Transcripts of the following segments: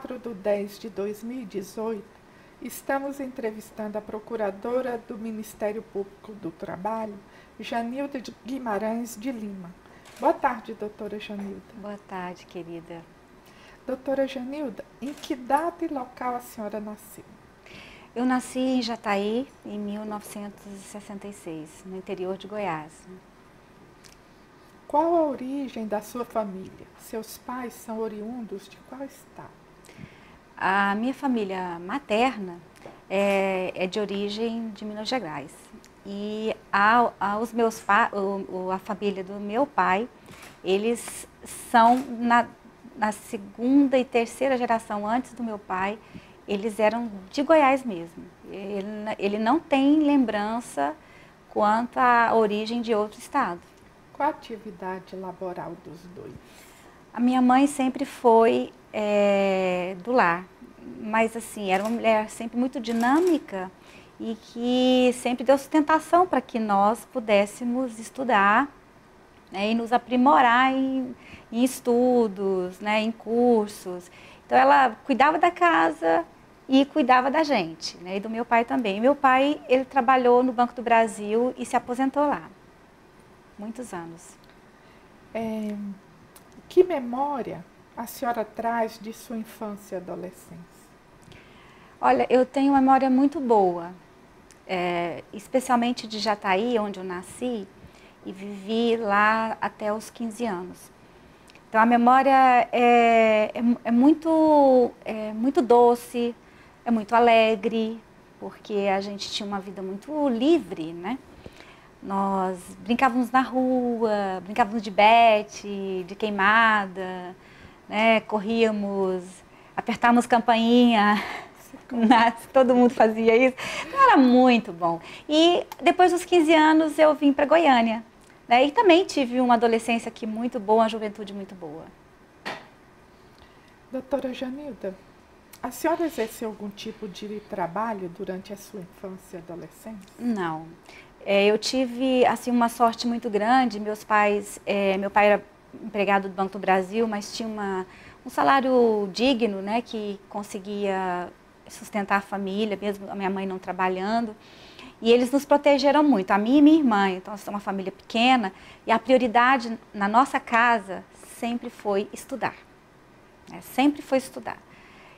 4/10/2018, estamos entrevistando a Procuradora do Ministério Público do Trabalho, Janilda Guimarães de Lima. Boa tarde, doutora Janilda. Boa tarde, querida. Doutora Janilda, em que data e local a senhora nasceu? Eu nasci em Jataí em 1966, no interior de Goiás. Qual a origem da sua família? Seus pais são oriundos de qual estado? A minha família materna é de origem de Minas Gerais. E a família do meu pai, eles são na segunda e terceira geração antes do meu pai, eles eram de Goiás mesmo. Ele não tem lembrança quanto à origem de outro estado. Qual a atividade laboral dos dois? A minha mãe sempre foi do lar, mas assim, era uma mulher sempre muito dinâmica e que sempre deu sustentação para que nós pudéssemos estudar, né, e nos aprimorar em estudos, né, em cursos. Então ela cuidava da casa e cuidava da gente, né, e do meu pai também. Meu pai, ele trabalhou no Banco do Brasil e se aposentou lá, muitos anos. Que memória a senhora traz de sua infância e adolescência? Olha, eu tenho uma memória muito boa, especialmente de Jataí, onde eu nasci, e vivi lá até os 15 anos. Então a memória é muito doce, é muito alegre, porque a gente tinha uma vida muito livre, né? Nós brincávamos na rua, brincávamos de bete, de queimada, né? Corríamos, apertávamos campainha, todo mundo fazia isso. Então, era muito bom. E depois dos 15 anos eu vim para Goiânia, né? E também tive uma adolescência aqui muito boa, uma juventude muito boa. Doutora Janilda, a senhora exerceu algum tipo de trabalho durante a sua infância e adolescência? Não. Eu tive assim, uma sorte muito grande. Meu pai era empregado do Banco do Brasil, mas tinha um salário digno, né, que conseguia sustentar a família, mesmo a minha mãe não trabalhando. E eles nos protegeram muito, a minha e minha irmã. Então, nós somos uma família pequena e a prioridade na nossa casa sempre foi estudar. Né? Sempre foi estudar.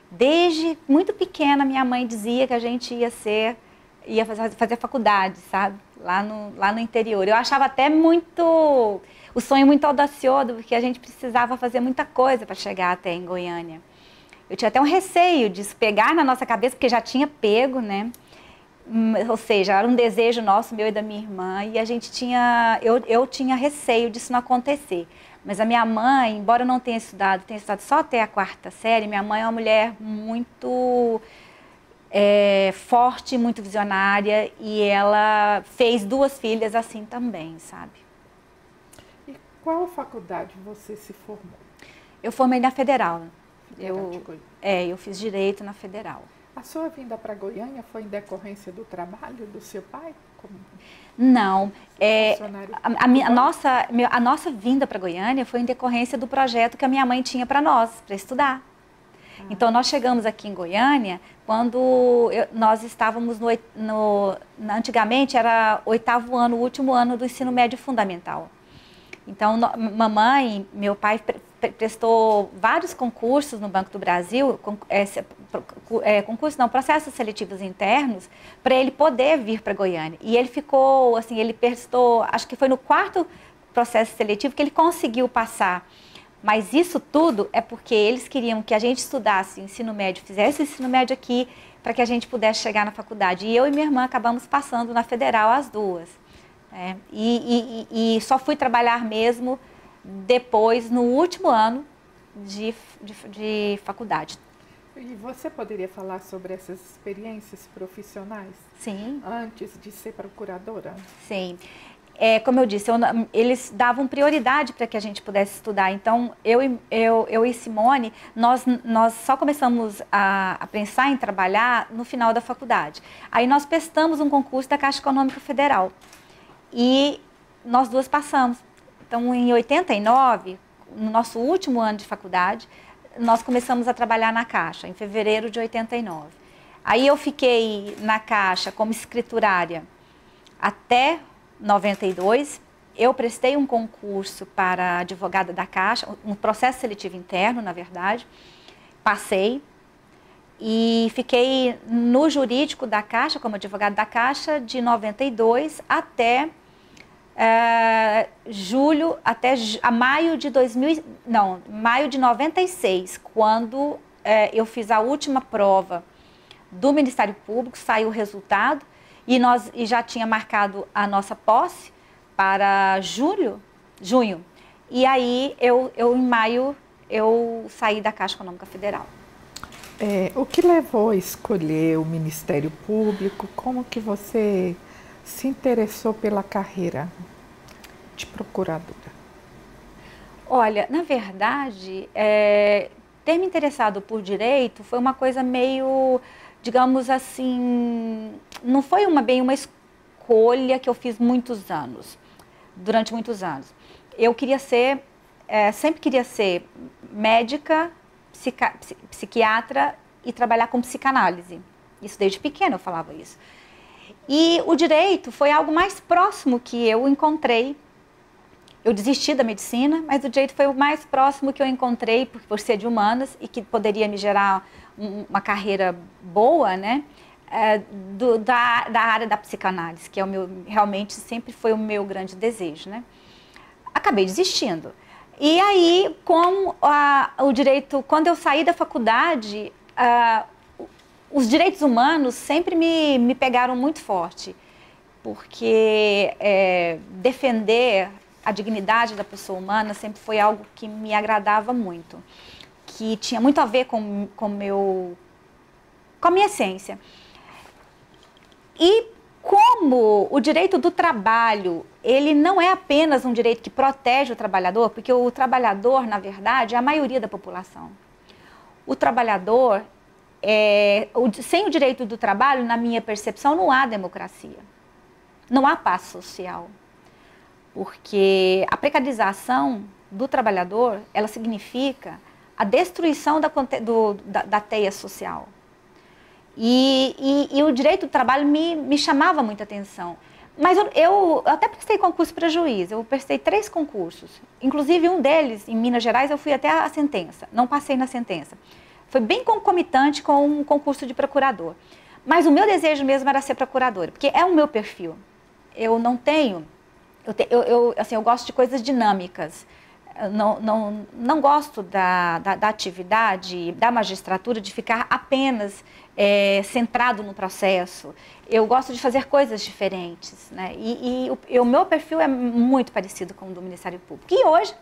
Desde muito pequena, minha mãe dizia que a gente ia fazer faculdade, sabe? Lá no interior. Eu achava até o sonho muito audacioso, porque a gente precisava fazer muita coisa para chegar até em Goiânia. Eu tinha até um receio disso pegar na nossa cabeça, porque já tinha pego, né? Ou seja, era um desejo nosso, meu e da minha irmã, e eu tinha receio disso não acontecer. Mas a minha mãe, embora eu não tenha estudado só até a 4ª série, minha mãe é uma mulher muito forte, muito visionária, e ela fez 2 filhas assim também, sabe? E qual faculdade você se formou? Eu formei na Federal. Eu fiz Direito na Federal. A sua vinda para Goiânia foi em decorrência do trabalho do seu pai? Não. A nossa vinda para Goiânia foi em decorrência do projeto que a minha mãe tinha para nós, para estudar. Então, nós chegamos aqui em Goiânia quando nós estávamos antigamente era 8º ano, o último ano do ensino médio fundamental. Então, meu pai prestou vários concursos no Banco do Brasil, processos seletivos internos, para ele poder vir para Goiânia. E ele ficou, assim, ele prestou, acho que foi no 4º processo seletivo que ele conseguiu passar. Mas isso tudo é porque eles queriam que a gente estudasse ensino médio, fizesse o ensino médio aqui, para que a gente pudesse chegar na faculdade. E eu e minha irmã acabamos passando na Federal as 2. E só fui trabalhar mesmo depois, no último ano de faculdade. E você poderia falar sobre essas experiências profissionais? Sim. Antes de ser procuradora? Sim. Como eu disse, eles davam prioridade para que a gente pudesse estudar. Então, eu e Simone, nós só começamos a pensar em trabalhar no final da faculdade. Aí nós prestamos um concurso da Caixa Econômica Federal. E nós 2 passamos. Então, em 89, no nosso último ano de faculdade, nós começamos a trabalhar na Caixa, em fevereiro de 89. Aí eu fiquei na Caixa como escriturária até 92. Eu prestei um concurso para advogada da Caixa, um processo seletivo interno, na verdade. Passei e fiquei no jurídico da Caixa, como advogada da Caixa, de 92 até maio de 96, quando eu fiz a última prova do Ministério Público, saiu o resultado e já tinha marcado a nossa posse para junho. E aí, em maio, eu saí da Caixa Econômica Federal. O que levou a escolher o Ministério Público? Como que você se interessou pela carreira de procuradora? Olha, na verdade, ter me interessado por direito foi uma coisa meio, digamos assim, não foi bem uma escolha que eu fiz durante muitos anos. Eu queria sempre queria ser médica, psiquiatra e trabalhar com psicanálise. Isso desde pequena eu falava isso. E o direito foi algo mais próximo que eu encontrei. Eu desisti da medicina, mas o direito foi o mais próximo que eu encontrei por ser de humanas e que poderia me gerar uma carreira boa, né? Da área da psicanálise, que realmente sempre foi o meu grande desejo, né? Acabei desistindo. E aí, o direito, quando eu saí da faculdade, os direitos humanos sempre me pegaram muito forte, porque defender a dignidade da pessoa humana sempre foi algo que me agradava muito, que tinha muito a ver com a minha essência. E como o direito do trabalho, ele não é apenas um direito que protege o trabalhador, porque o trabalhador, na verdade, é a maioria da população. O trabalhador, sem o direito do trabalho, na minha percepção, não há democracia, não há paz social. Porque a precarização do trabalhador, ela significa a destruição da teia social. E o direito do trabalho me chamava muita atenção. Mas eu até prestei concurso para juiz, eu prestei 3 concursos. Inclusive um deles, em Minas Gerais, eu fui até a sentença, não passei na sentença. Foi bem concomitante com um concurso de procurador. Mas o meu desejo mesmo era ser procuradora, porque é o meu perfil. Eu não tenho... eu gosto de coisas dinâmicas. Eu não gosto da atividade, da magistratura, de ficar apenas centrado no processo. Eu gosto de fazer coisas diferentes, né? E o meu perfil é muito parecido com o do Ministério Público. E hoje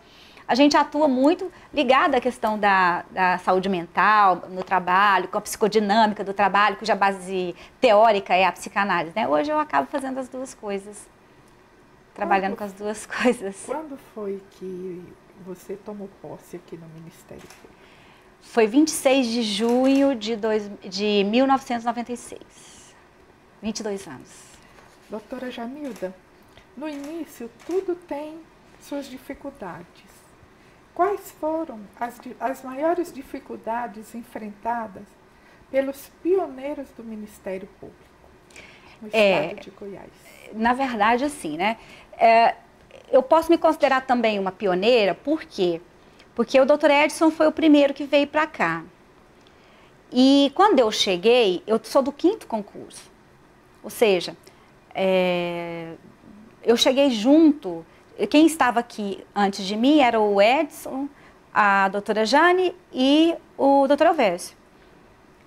a gente atua muito ligado à questão da saúde mental no trabalho, com a psicodinâmica do trabalho, cuja base teórica é a psicanálise, né? Hoje eu acabo fazendo as duas coisas. Trabalhando com as duas coisas. Quando foi que você tomou posse aqui no Ministério Público? Foi 26 de junho de 1996. 22 anos. Doutora Janilda, no início tudo tem suas dificuldades. Quais foram as maiores dificuldades enfrentadas pelos pioneiros do Ministério Público no estado de Goiás? Na verdade, assim, né? Eu posso me considerar também uma pioneira, por quê? Porque o Dr. Edson foi o primeiro que veio para cá. E quando eu cheguei, eu sou do 5º concurso. Ou seja, eu cheguei junto, quem estava aqui antes de mim era o Edson, a doutora Jane e o Dr. Elvésio.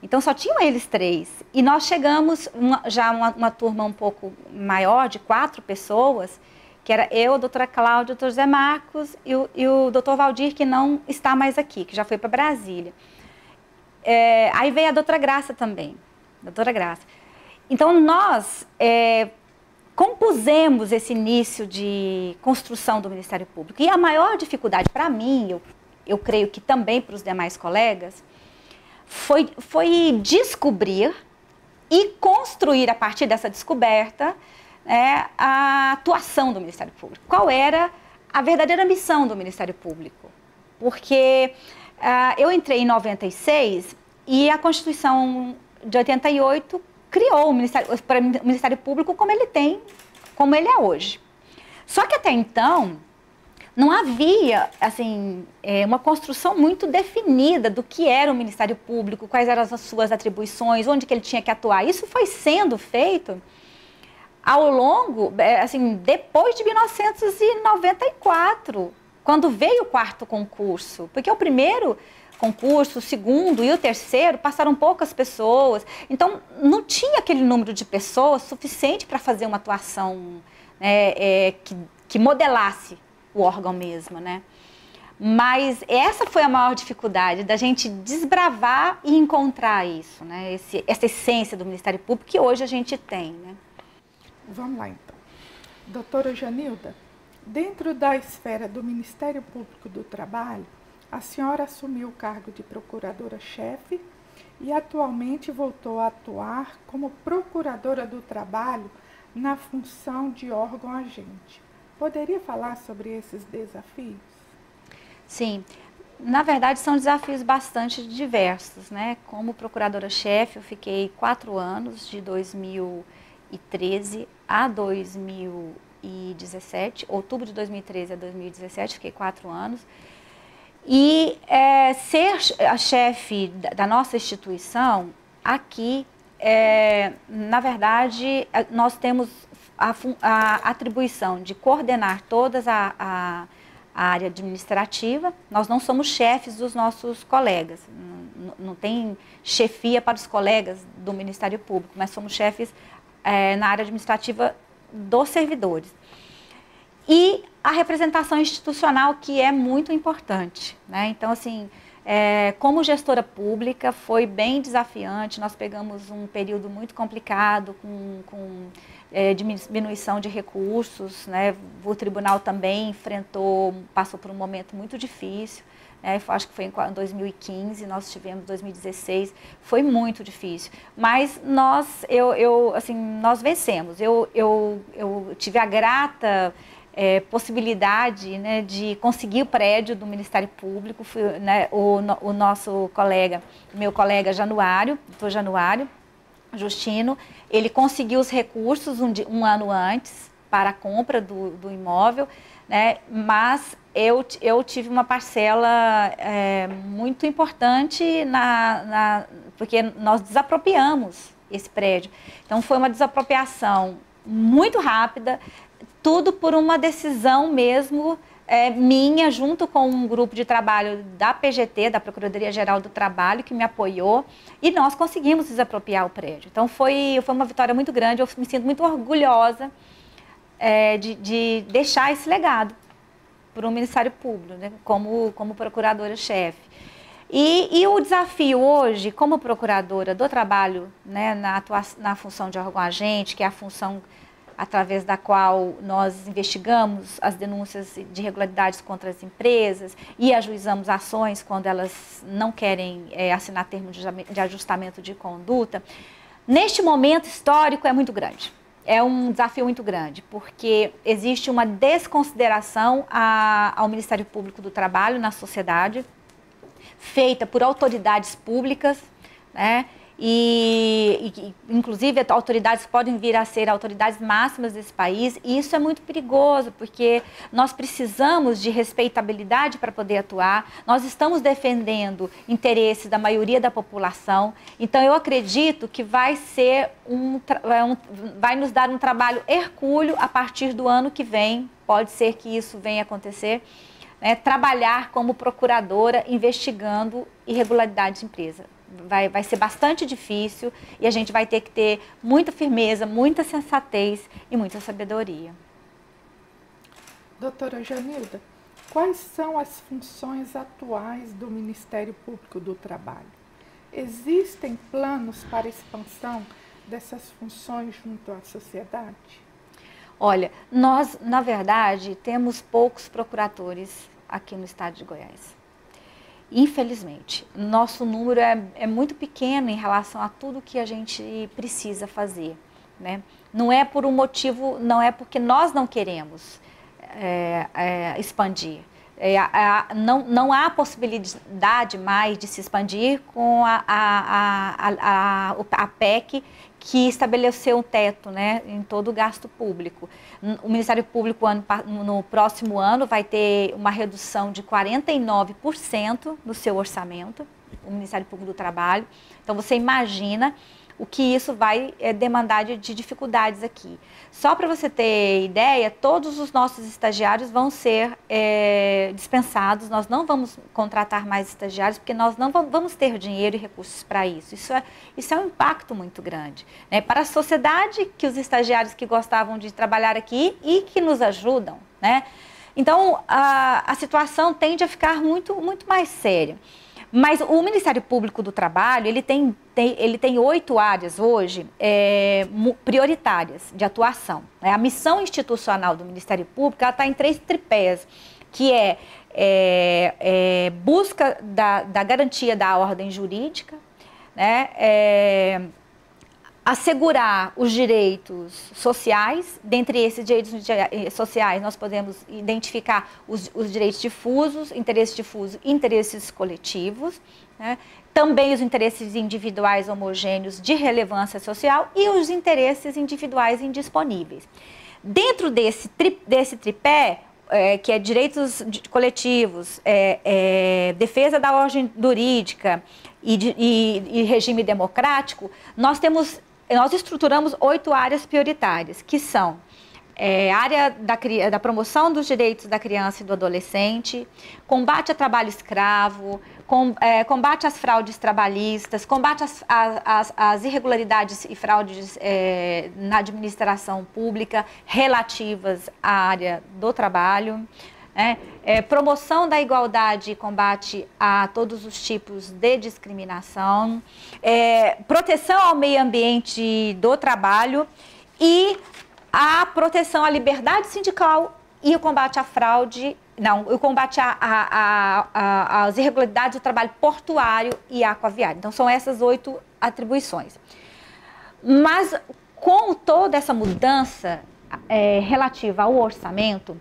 Então, só tinham eles 3. E nós chegamos, uma turma um pouco maior, de 4 pessoas, que era eu, a doutora Cláudia, o doutor Zé Marcos e o doutor Valdir, que não está mais aqui, que já foi para Brasília. Aí veio a doutora Graça também, doutora Graça. Então, nós compusemos esse início de construção do Ministério Público. E a maior dificuldade para mim, eu creio que também para os demais colegas, foi descobrir e construir, a partir dessa descoberta, a atuação do Ministério Público. Qual era a verdadeira missão do Ministério Público? Porque eu entrei em 96 e a Constituição de 88 criou o Ministério Público como ele é hoje. Só que até então não havia assim, uma construção muito definida do que era o Ministério Público, quais eram as suas atribuições, onde que ele tinha que atuar. Isso foi sendo feito ao longo, assim, depois de 1994, quando veio o quarto concurso, porque o primeiro concurso, o segundo e o terceiro passaram poucas pessoas, então não tinha aquele número de pessoas suficiente para fazer uma atuação, né, que modelasse o órgão mesmo, né? Mas essa foi a maior dificuldade, da gente desbravar e encontrar isso, né? Essa essência do Ministério Público que hoje a gente tem, né? Vamos lá, então. Doutora Janilda, dentro da esfera do Ministério Público do Trabalho, a senhora assumiu o cargo de procuradora-chefe e atualmente voltou a atuar como procuradora do trabalho na função de órgão-agente. Poderia falar sobre esses desafios? Sim, na verdade são desafios bastante diversos, né? Como procuradora-chefe eu fiquei 4 anos, de 2013 a 2017, outubro de 2013 a 2017, fiquei 4 anos. E ser a chefe da nossa instituição, aqui, na verdade, nós temos a atribuição de coordenar toda a área administrativa. Nós não somos chefes dos nossos colegas, não tem chefia para os colegas do Ministério Público, mas somos chefes na área administrativa dos servidores. E a representação institucional, que é muito importante, né? Então, assim, como gestora pública, foi bem desafiante. Nós pegamos um período muito complicado, com diminuição de recursos, né? O tribunal também passou por um momento muito difícil. Acho que foi em 2015, nós tivemos 2016, foi muito difícil. Mas nós vencemos. Eu tive a grata possibilidade, né, de conseguir o prédio do Ministério Público. Né, o nosso colega, meu colega doutor Januário Justino, ele conseguiu os recursos um ano antes para a compra do imóvel, né, mas eu tive uma parcela muito importante porque nós desapropriamos esse prédio. Então foi uma desapropriação muito rápida, tudo por uma decisão mesmo minha, junto com um grupo de trabalho da PGT, da Procuradoria-Geral do Trabalho, que me apoiou, e nós conseguimos desapropriar o prédio. Então foi uma vitória muito grande, eu me sinto muito orgulhosa de deixar esse legado para o Ministério Público, né, como procuradora-chefe. E o desafio hoje, como procuradora do trabalho, né, na função de órgão-agente, que é a função através da qual nós investigamos as denúncias de irregularidades contra as empresas e ajuizamos ações quando elas não querem assinar termo de ajustamento de conduta, neste momento histórico é muito grande. É um desafio muito grande, porque existe uma desconsideração ao Ministério Público do Trabalho na sociedade, feita por autoridades públicas, né? E inclusive autoridades podem vir a ser autoridades máximas desse país, e isso é muito perigoso, porque nós precisamos de respeitabilidade para poder atuar, nós estamos defendendo interesses da maioria da população, então eu acredito que vai nos dar um trabalho hercúleo a partir do ano que vem, pode ser que isso venha acontecer, né, trabalhar como procuradora investigando irregularidades de empresa. Vai ser bastante difícil e a gente vai ter que ter muita firmeza, muita sensatez e muita sabedoria. Doutora Janilda, quais são as funções atuais do Ministério Público do Trabalho? Existem planos para expansão dessas funções junto à sociedade? Olha, nós, na verdade, temos poucos procuradores aqui no estado de Goiás. Infelizmente, nosso número é muito pequeno em relação a tudo que a gente precisa fazer, né? Não é por um motivo, não é porque nós não queremos expandir, Não há possibilidade mais de se expandir com a PEC que estabeleceu um teto, né, em todo o gasto público. O Ministério Público no próximo ano vai ter uma redução de 49% no seu orçamento, o Ministério Público do Trabalho. Então você imagina o que isso vai demandar de dificuldades aqui. Só para você ter ideia, todos os nossos estagiários vão ser dispensados, nós não vamos contratar mais estagiários, porque nós não vamos ter dinheiro e recursos para isso. Isso é um impacto muito grande, né? Para a sociedade, que os estagiários que gostavam de trabalhar aqui e que nos ajudam, né? Então, a situação tende a ficar muito mais séria. Mas o Ministério Público do Trabalho, ele tem 8 áreas hoje prioritárias de atuação. A missão institucional do Ministério Público está em 3 tripés, que busca da garantia da ordem jurídica, né? Assegurar os direitos sociais. Dentre esses direitos sociais, nós podemos identificar os direitos difusos, interesses coletivos, né? Também os interesses individuais homogêneos de relevância social e os interesses individuais indisponíveis. Dentro desse tripé, que é direitos coletivos, defesa da ordem jurídica e regime democrático, nós estruturamos 8 áreas prioritárias, que são área da promoção dos direitos da criança e do adolescente, combate ao trabalho escravo, combate às fraudes trabalhistas, combate às irregularidades e fraudes na administração pública relativas à área do trabalho, promoção da igualdade e combate a todos os tipos de discriminação, proteção ao meio ambiente do trabalho e a proteção à liberdade sindical e o combate à fraude, o combate às irregularidades do trabalho portuário e aquaviário. Então, são essas 8 atribuições. Mas, com toda essa mudança relativa ao orçamento,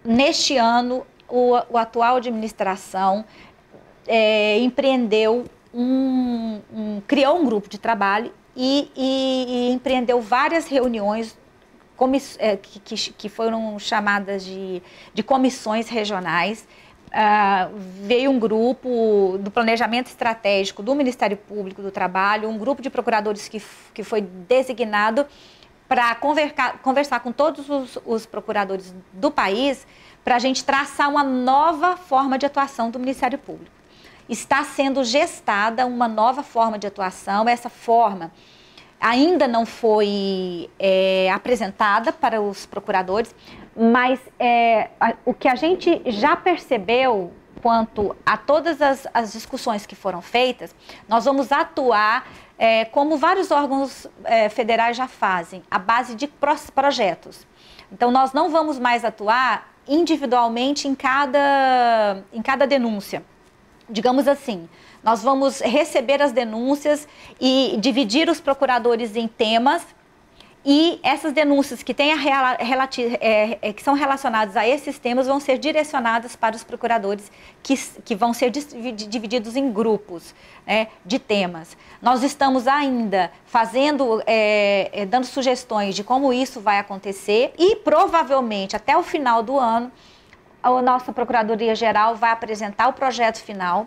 neste ano, o atual administração criou um grupo de trabalho e empreendeu várias reuniões que foram chamadas de comissões regionais. Veio um grupo do planejamento estratégico do Ministério Público do Trabalho, um grupo de procuradores que foi designado para conversar com todos os procuradores do país, para a gente traçar uma nova forma de atuação do Ministério Público. Está sendo gestada uma nova forma de atuação. Essa forma ainda não foi apresentada para os procuradores, mas o que a gente já percebeu quanto a todas as discussões que foram feitas, nós vamos atuar como vários órgãos federais já fazem, à base de projetos. Então, nós não vamos mais atuar individualmente em cada denúncia. Digamos assim, nós vamos receber as denúncias e dividir os procuradores em temas, e essas denúncias que são relacionadas a esses temas vão ser direcionadas para os procuradores que vão ser divididos em grupos de temas. Nós estamos ainda dando sugestões de como isso vai acontecer e provavelmente até o final do ano a nossa Procuradoria-Geral vai apresentar o projeto final.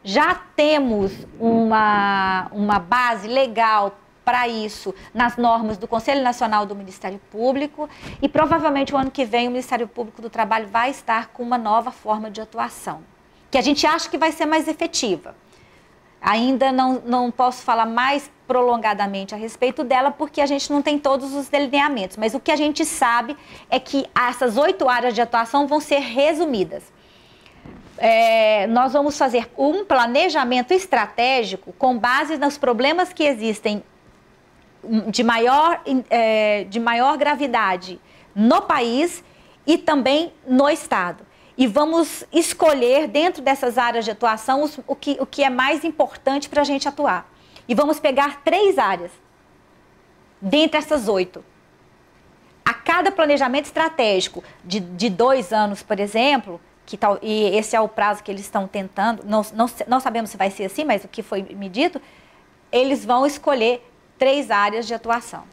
Já temos uma base legal para isso nas normas do Conselho Nacional do Ministério Público e provavelmente o ano que vem o Ministério Público do Trabalho vai estar com uma nova forma de atuação, que a gente acha que vai ser mais efetiva. Ainda não posso falar mais prolongadamente a respeito dela, porque a gente não tem todos os delineamentos, mas o que a gente sabe é que essas 8 áreas de atuação vão ser resumidas. Nós vamos fazer um planejamento estratégico com base nos problemas que existem de maior gravidade no país e também no Estado. E vamos escolher dentro dessas áreas de atuação o que é mais importante para a gente atuar. E vamos pegar 3 áreas dentre essas 8. A cada planejamento estratégico de 2 anos, por exemplo, e esse é o prazo que eles estão tentando, não sabemos se vai ser assim, mas o que foi me dito, eles vão escolher 3 áreas de atuação.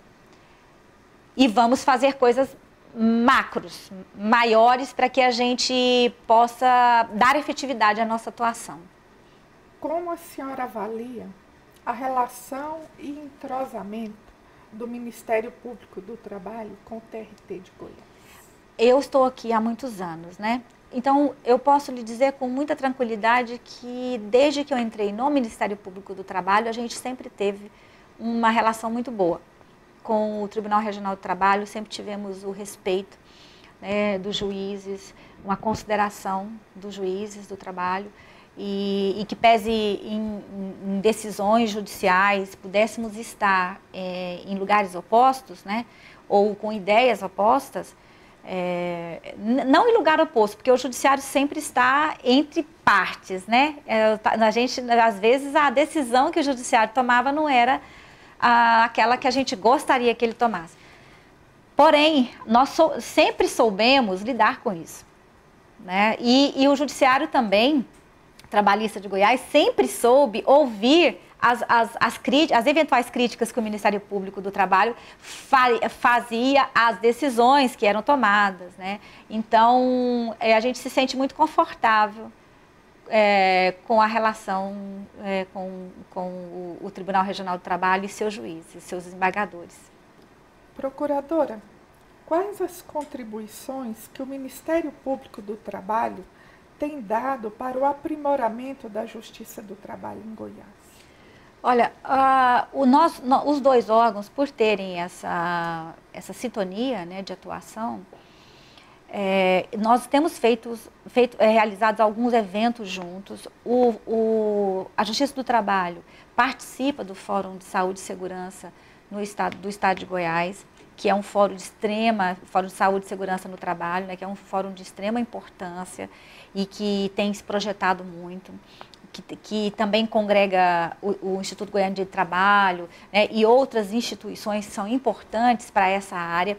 E vamos fazer coisas macros, maiores, para que a gente possa dar efetividade à nossa atuação. Como a senhora avalia a relação e entrosamento do Ministério Público do Trabalho com o TRT de Goiás? Eu estou aqui há muitos anos, né? Então, eu posso lhe dizer com muita tranquilidade que desde que eu entrei no Ministério Público do Trabalho, a gente sempre teve uma relação muito boa com o Tribunal Regional do Trabalho, sempre tivemos o respeito, né, dos juízes, uma consideração dos juízes do trabalho e que pese em decisões judiciais, pudéssemos estar em lugares opostos, né, ou com ideias opostas, não em lugar oposto, porque o judiciário sempre está entre partes, né? A gente, às vezes, a decisão que o judiciário tomava não era aquela que a gente gostaria que ele tomasse. Porém, nós sempre soubemos lidar com isso, né? E o judiciário também, trabalhista de Goiás, sempre soube ouvir as eventuais críticas que o Ministério Público do Trabalho fazia às decisões que eram tomadas, né? Então, a gente se sente muito confortável com a relação com o Tribunal Regional do Trabalho e seus juízes, seus desembargadores. Procuradora, quais as contribuições que o Ministério Público do Trabalho tem dado para o aprimoramento da Justiça do Trabalho em Goiás? Olha, os 2 órgãos, por terem essa sintonia, né, de atuação, nós temos realizados alguns eventos juntos. A Justiça do Trabalho participa do Fórum de Saúde e Segurança do Estado de Goiás, que é um fórum Fórum de Saúde e Segurança no Trabalho, né, que é um fórum de extrema importância e que tem se projetado muito. Que também congrega o Instituto Goiano de Trabalho, né, e outras instituições que são importantes para essa área.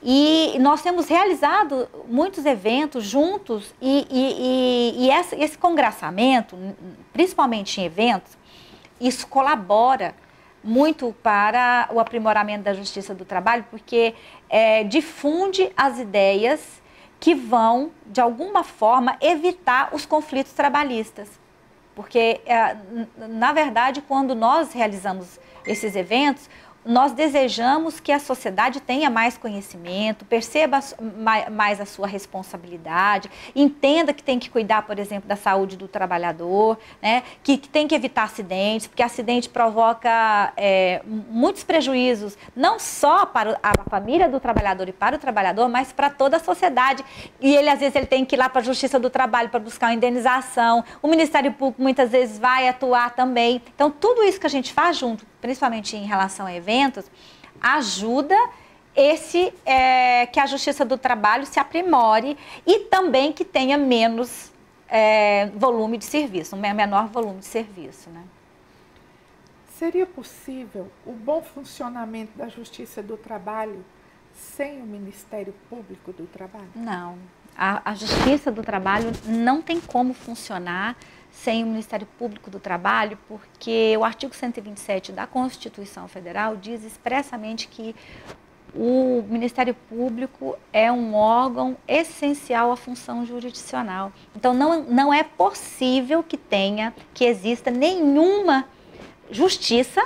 E nós temos realizado muitos eventos juntos e esse congraçamento, principalmente em eventos, isso colabora muito para o aprimoramento da Justiça do Trabalho, porque difunde as ideias que vão, de alguma forma, evitar os conflitos trabalhistas. Porque, na verdade, quando nós realizamos esses eventos, nós desejamos que a sociedade tenha mais conhecimento, perceba mais a sua responsabilidade, entenda que tem que cuidar, por exemplo, da saúde do trabalhador, né? Que tem que evitar acidentes, porque acidente provoca muitos prejuízos, não só para a família do trabalhador e para o trabalhador, mas para toda a sociedade. E às vezes, ele tem que ir lá para a Justiça do Trabalho para buscar uma indenização. O Ministério Público, muitas vezes, vai atuar também. Então, tudo isso que a gente faz junto, principalmente em relação a eventos, ajuda que a Justiça do Trabalho se aprimore e também que tenha menos volume de serviço, um menor volume de serviço, né? Seria possível o bom funcionamento da Justiça do Trabalho sem o Ministério Público do Trabalho? Não. A Justiça do Trabalho não tem como funcionar sem o Ministério Público do Trabalho, porque o artigo 127 da Constituição Federal diz expressamente que o Ministério Público é um órgão essencial à função jurisdicional. Então, não é possível que exista nenhuma justiça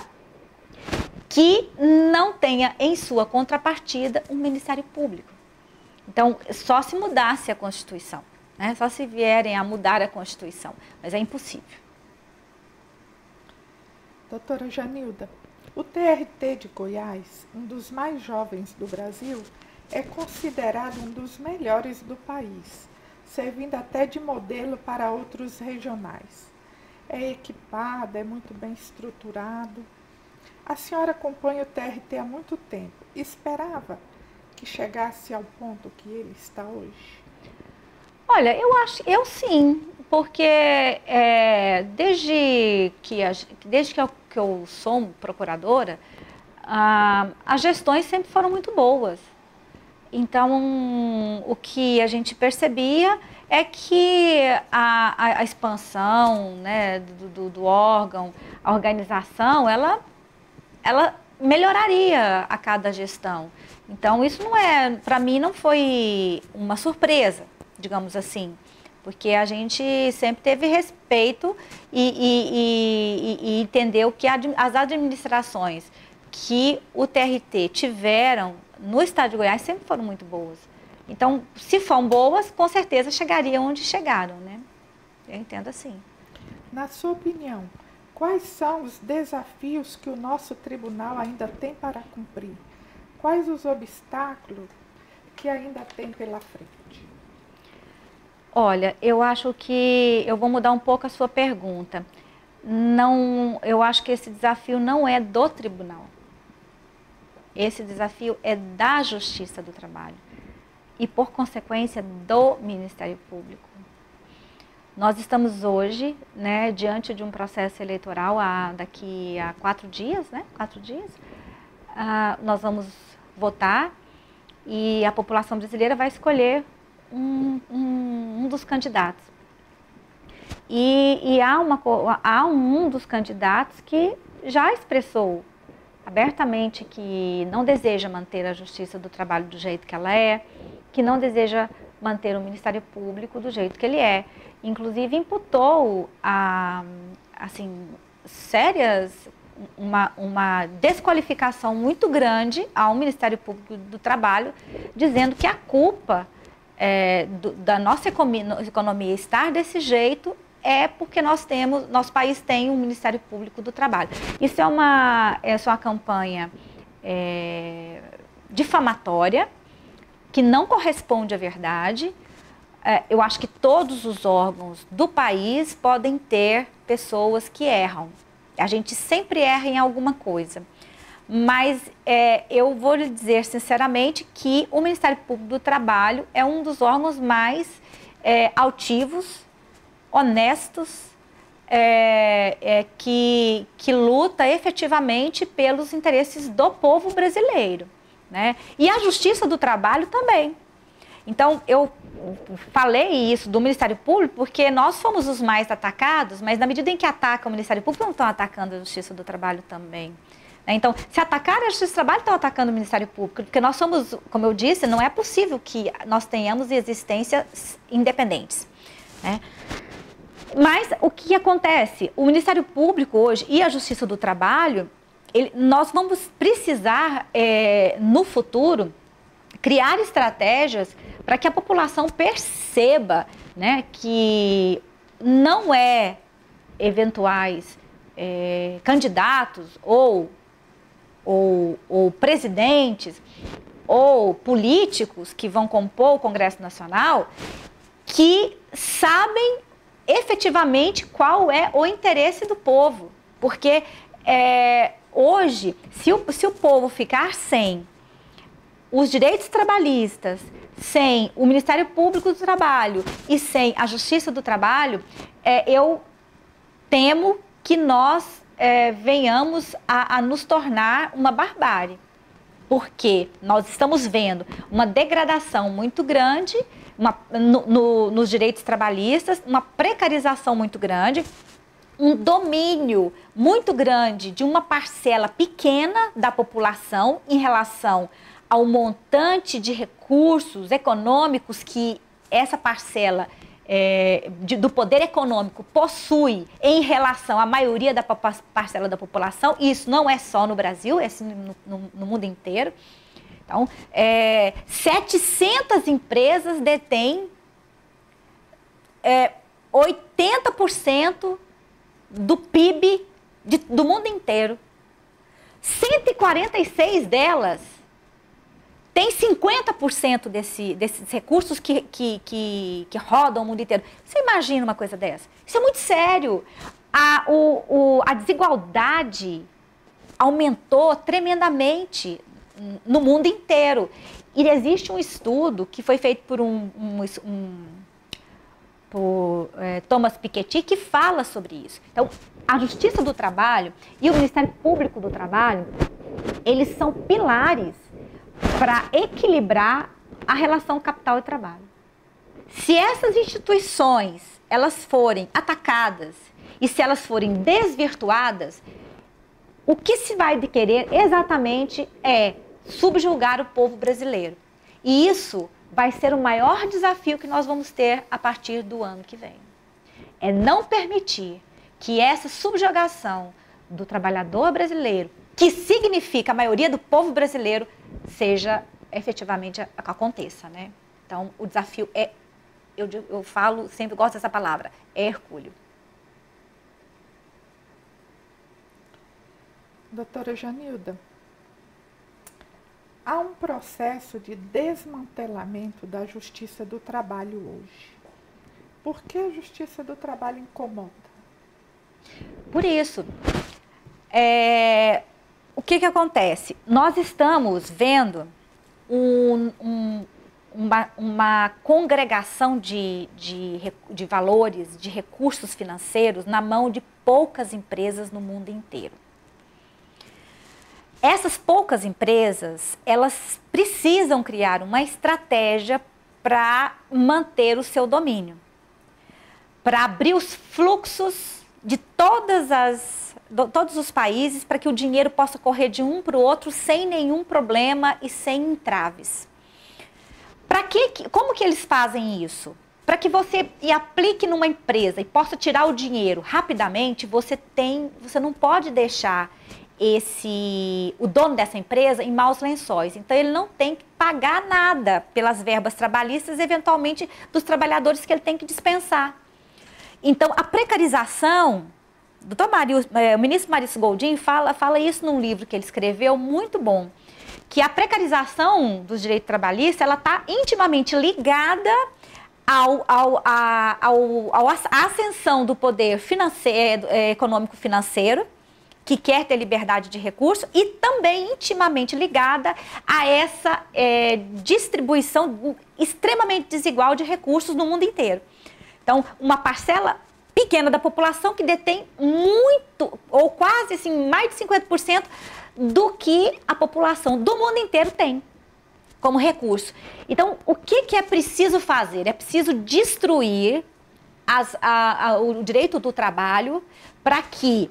que não tenha em sua contrapartida um Ministério Público. Então, só se mudasse a Constituição. Né? Só se vierem a mudar a Constituição, mas é impossível. Doutora Janilda, o TRT de Goiás, um dos mais jovens do Brasil, é considerado um dos melhores do país, servindo até de modelo para outros regionais. É equipado, é muito bem estruturado. A senhora acompanha o TRT há muito tempo. Esperava que chegasse ao ponto que ele está hoje? Olha, eu sim, porque desde que eu sou procuradora, as gestões sempre foram muito boas. Então, o que a gente percebia é que a expansão, né, do órgão, a organização, ela melhoraria a cada gestão. Então, isso não é, para mim, não foi uma surpresa, digamos assim, porque a gente sempre teve respeito e entendeu que as administrações que o TRT tiveram no estado de Goiás sempre foram muito boas. Então, se foram boas, com certeza chegariam onde chegaram, né? Eu entendo assim. Na sua opinião, quais são os desafios que o nosso tribunal ainda tem para cumprir? Quais os obstáculos que ainda tem pela frente? Olha, eu acho que eu vou mudar um pouco a sua pergunta. Não, eu acho que esse desafio não é do tribunal. Esse desafio é da Justiça do Trabalho e, por consequência, do Ministério Público. Nós estamos hoje, né, diante de um processo eleitoral daqui a 4 dias, né? 4 dias. Nós vamos votar e a população brasileira vai escolher um dos candidatos. E há um dos candidatos que já expressou abertamente que não deseja manter a Justiça do Trabalho do jeito que ela é, que não deseja manter o Ministério Público do jeito que ele é. Inclusive imputou assim, uma desqualificação muito grande ao Ministério Público do Trabalho, dizendo que a culpa da nossa economia estar desse jeito é porque nosso país tem um Ministério Público do Trabalho. Isso é uma campanha difamatória, que não corresponde à verdade. Eu acho que todos os órgãos do país podem ter pessoas que erram. A gente sempre erra em alguma coisa. Mas eu vou lhe dizer sinceramente que o Ministério Público do Trabalho é um dos órgãos mais altivos, honestos, que luta efetivamente pelos interesses do povo brasileiro, né? E a Justiça do Trabalho também. Então, eu falei isso do Ministério Público porque nós fomos os mais atacados, mas na medida em que atacam o Ministério Público, não estão atacando a Justiça do Trabalho também. Então, se atacarem a Justiça do Trabalho, estão atacando o Ministério Público, porque nós somos, como eu disse, não é possível que nós tenhamos existências independentes, né? Mas o que acontece? O Ministério Público hoje e a Justiça do Trabalho, nós vamos precisar, no futuro, criar estratégias para que a população perceba, né, que não é eventuais candidatos ou presidentes ou políticos que vão compor o Congresso Nacional que sabem efetivamente qual é o interesse do povo. Porque hoje, se o povo ficar sem os direitos trabalhistas, sem o Ministério Público do Trabalho e sem a Justiça do Trabalho, eu temo que nós venhamos a nos tornar uma barbárie. Porque nós estamos vendo uma degradação muito grande nos direitos trabalhistas, uma precarização muito grande, um domínio muito grande de uma parcela pequena da população em relação ao montante de recursos econômicos que essa parcela do poder econômico possui em relação à maioria da parcela da população. E isso não é só no Brasil, é assim no mundo inteiro. Então, 700 empresas detêm 80% do PIB do mundo inteiro. 146 delas têm 50% desses recursos que rodam o mundo inteiro. Você imagina uma coisa dessa? Isso é muito sério. A desigualdade aumentou tremendamente no mundo inteiro. E existe um estudo que foi feito por Thomas Piketty, que fala sobre isso. Então, a Justiça do Trabalho e o Ministério Público do Trabalho, eles são pilares para equilibrar a relação capital e trabalho. Se essas instituições elas forem atacadas e se elas forem desvirtuadas, o que se vai de querer exatamente é subjugar o povo brasileiro. E isso vai ser o maior desafio que nós vamos ter a partir do ano que vem. É não permitir que essa subjugação do trabalhador brasileiro, que significa a maioria do povo brasileiro, seja efetivamente aconteça, né? Então, o desafio é, eu falo, sempre gosto dessa palavra, é hercúleo. Doutora Janilda, há um processo de desmantelamento da Justiça do Trabalho hoje. Por que a Justiça do Trabalho incomoda? Por isso, o que acontece? Nós estamos vendo uma congregação de valores, de recursos financeiros na mão de poucas empresas no mundo inteiro. Essas poucas empresas, elas precisam criar uma estratégia para manter o seu domínio, para abrir os fluxos de todos os países, para que o dinheiro possa correr de um para o outro sem nenhum problema e sem entraves. Como que eles fazem isso? Para que você aplique numa empresa e possa tirar o dinheiro rapidamente, você não pode deixar o dono dessa empresa em maus lençóis. Então, ele não tem que pagar nada pelas verbas trabalhistas, eventualmente, dos trabalhadores que ele tem que dispensar. Então, a precarização, o ministro Maurício Goldin fala isso num livro que ele escreveu, muito bom, que a precarização dos direitos trabalhistas, ela está intimamente ligada à ascensão do poder econômico-financeiro, que quer ter liberdade de recurso, e também intimamente ligada a essa distribuição extremamente desigual de recursos no mundo inteiro. Então, uma parcela pequena da população que detém muito, ou quase assim, mais de 50% do que a população do mundo inteiro tem como recurso. Então, o que é preciso fazer? É preciso destruir o direito do trabalho para que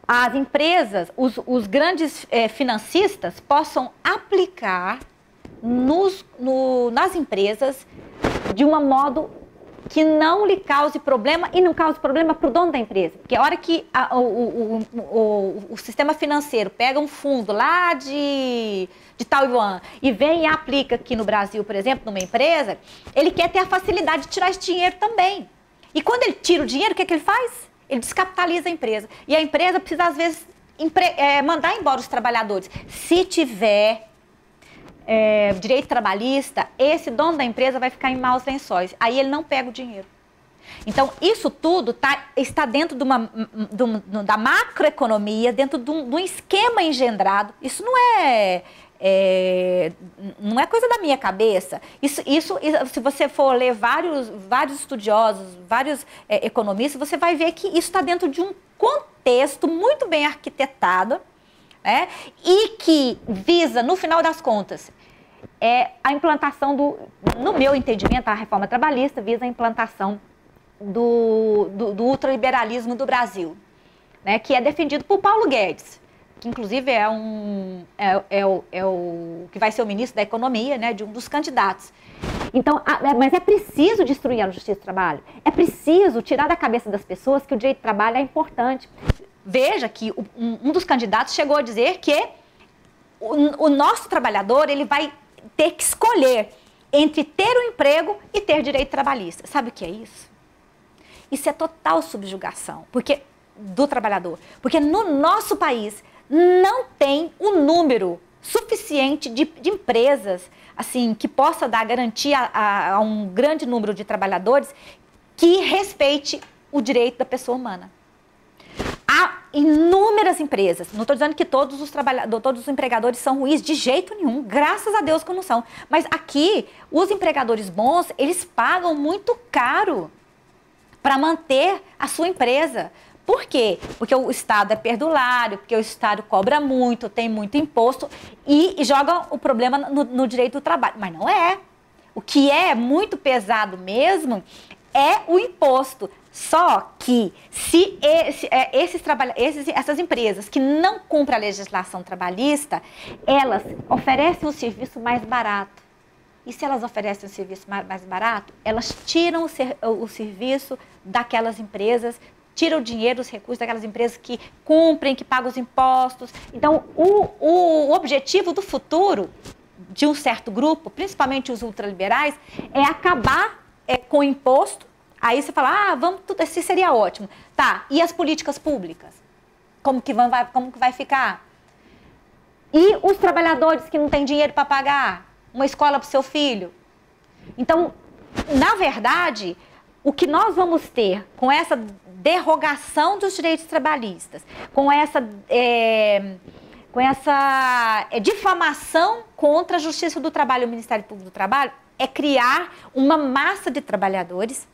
as empresas, os grandes financistas possam aplicar nas empresas de um modo que não lhe cause problema e não cause problema para o dono da empresa. Porque a hora que o sistema financeiro pega um fundo lá de Taiwan e vem e aplica aqui no Brasil, por exemplo, numa empresa, ele quer ter a facilidade de tirar esse dinheiro também. E quando ele tira o dinheiro, o que ele faz? Ele descapitaliza a empresa. E a empresa precisa, às vezes, mandar embora os trabalhadores. Se tiver direito trabalhista, esse dono da empresa vai ficar em maus lençóis. Aí ele não pega o dinheiro. Então, isso tudo está dentro da macroeconomia, dentro de um esquema engendrado. Isso não é coisa da minha cabeça. Isso, se você for ler vários estudiosos, vários economistas, você vai ver que isso está dentro de um contexto muito bem arquitetado, né? E que visa, no final das contas, a implantação no meu entendimento, a reforma trabalhista visa a implantação do ultraliberalismo do Brasil, né? Que é defendido por Paulo Guedes, que inclusive é o que vai ser o ministro da Economia, né, de um dos candidatos. Então, mas é preciso destruir a Justiça do Trabalho. É preciso tirar da cabeça das pessoas que o direito do trabalho é importante. Veja que um dos candidatos chegou a dizer que o nosso trabalhador ele vai ter que escolher entre ter um emprego e ter direito trabalhista. Sabe o que é isso? Isso é total subjugação do trabalhador. Porque no nosso país não tem um número suficiente de empresas assim, que possa dar garantia a um grande número de trabalhadores que respeite o direito da pessoa humana. Há inúmeras empresas, não estou dizendo que todos os empregadores são ruins, de jeito nenhum, graças a Deus que não são. Mas aqui, os empregadores bons, eles pagam muito caro para manter a sua empresa, Por quê? Porque o Estado é perdulário, porque o Estado cobra muito, tem muito imposto e joga o problema no direito do trabalho. Mas não é. O que é muito pesado mesmo é o imposto. Só que se essas empresas que não cumprem a legislação trabalhista, elas oferecem um serviço mais barato. E se elas oferecem um serviço mais barato, elas tiram o serviço daquelas empresas, tiram o dinheiro, os recursos daquelas empresas que cumprem, que pagam os impostos. Então, o objetivo do futuro de um certo grupo, principalmente os ultraliberais, é acabar com o imposto. Aí você fala, vamos, tudo isso seria ótimo. Tá, e as políticas públicas? Como que vai ficar? E os trabalhadores que não têm dinheiro para pagar uma escola para o seu filho? Então, na verdade, o que nós vamos ter com essa derrogação dos direitos trabalhistas, com essa difamação contra a Justiça do Trabalho e o Ministério Público do Trabalho, é criar uma massa de trabalhadores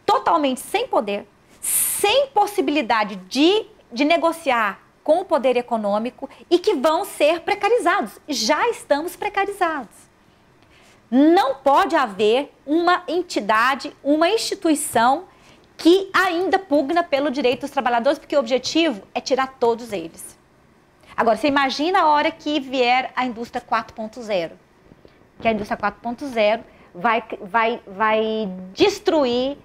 totalmente sem poder, sem possibilidade de negociar com o poder econômico e que vão ser precarizados. Já estamos precarizados. Não pode haver uma entidade, uma instituição que ainda pugna pelo direito dos trabalhadores, porque o objetivo é tirar todos eles. Agora, você imagina a hora que vier a indústria 4.0, que a indústria 4.0 vai destruir,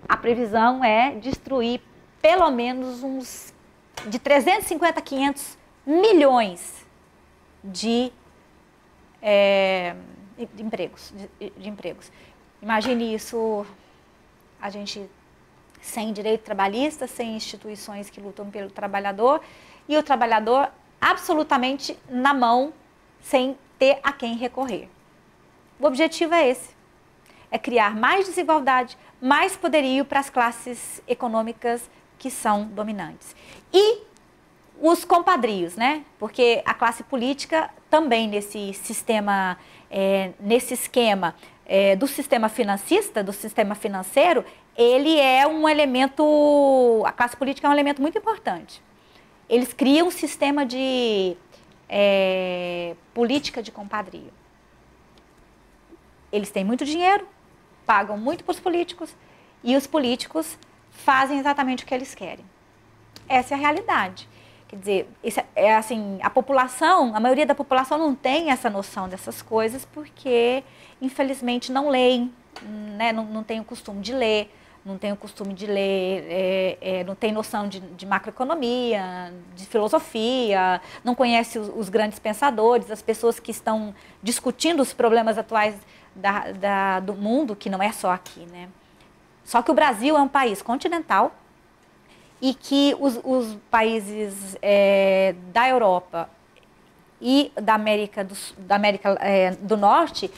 a previsão é destruir pelo menos uns de 350 a 500 milhões de empregos. Imagine isso, a gente sem direito trabalhista, sem instituições que lutam pelo trabalhador e o trabalhador absolutamente na mão, sem ter a quem recorrer. O objetivo é esse, é criar mais desigualdade, mais poderio para as classes econômicas que são dominantes. E os compadrios, né? Porque a classe política também nesse sistema, nesse esquema do sistema financista, do sistema financeiro, ele é um elemento, a classe política é um elemento muito importante. Eles criam um sistema de política de compadrio. Eles têm muito dinheiro, pagam muito para os políticos e os políticos fazem exatamente o que eles querem. Essa é a realidade. Quer dizer, isso assim, a maioria da população não tem essa noção dessas coisas porque, infelizmente, não leem, né? Não tem o costume de ler, não tem noção de macroeconomia, de filosofia, não conhece os grandes pensadores, as pessoas que estão discutindo os problemas atuais do mundo, que não é só aqui, né? Só que o Brasil é um país continental e que os países da Europa e da América do Norte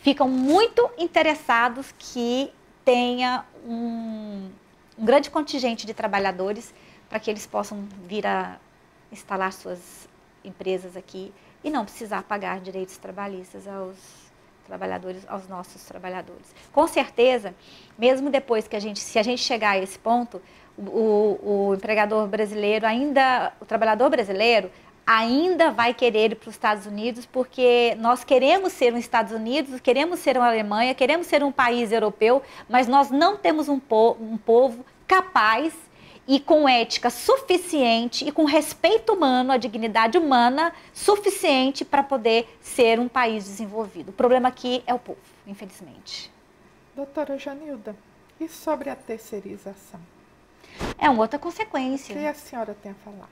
ficam muito interessados que tenha um grande contingente de trabalhadores para que eles possam vir a instalar suas empresas aqui e não precisar pagar direitos trabalhistas aos nossos trabalhadores. Com certeza, mesmo depois que se a gente chegar a esse ponto, o empregador brasileiro o trabalhador brasileiro ainda vai querer ir para os Estados Unidos, porque nós queremos ser os Estados Unidos, queremos ser uma Alemanha, queremos ser um país europeu, mas nós não temos um povo capaz e com ética suficiente e com respeito humano, a dignidade humana suficiente para poder ser um país desenvolvido. O problema aqui é o povo, infelizmente. Doutora Janilda, e sobre a terceirização? É uma outra consequência. O que a senhora tem a falar?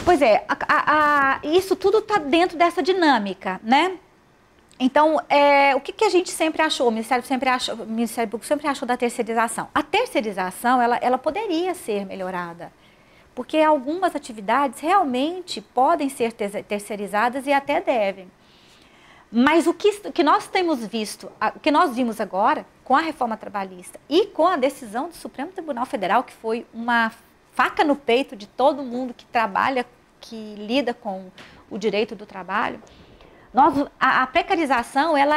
Pois é, isso tudo está dentro dessa dinâmica, né? Então, o que a gente sempre achou, o Ministério Público sempre achou da terceirização? A terceirização, ela poderia ser melhorada, porque algumas atividades realmente podem ser terceirizadas e até devem. Mas o que nós temos visto, o que nós vimos agora, com a reforma trabalhista e com a decisão do Supremo Tribunal Federal, que foi uma faca no peito de todo mundo que trabalha, que lida com o direito do trabalho, a precarização, ela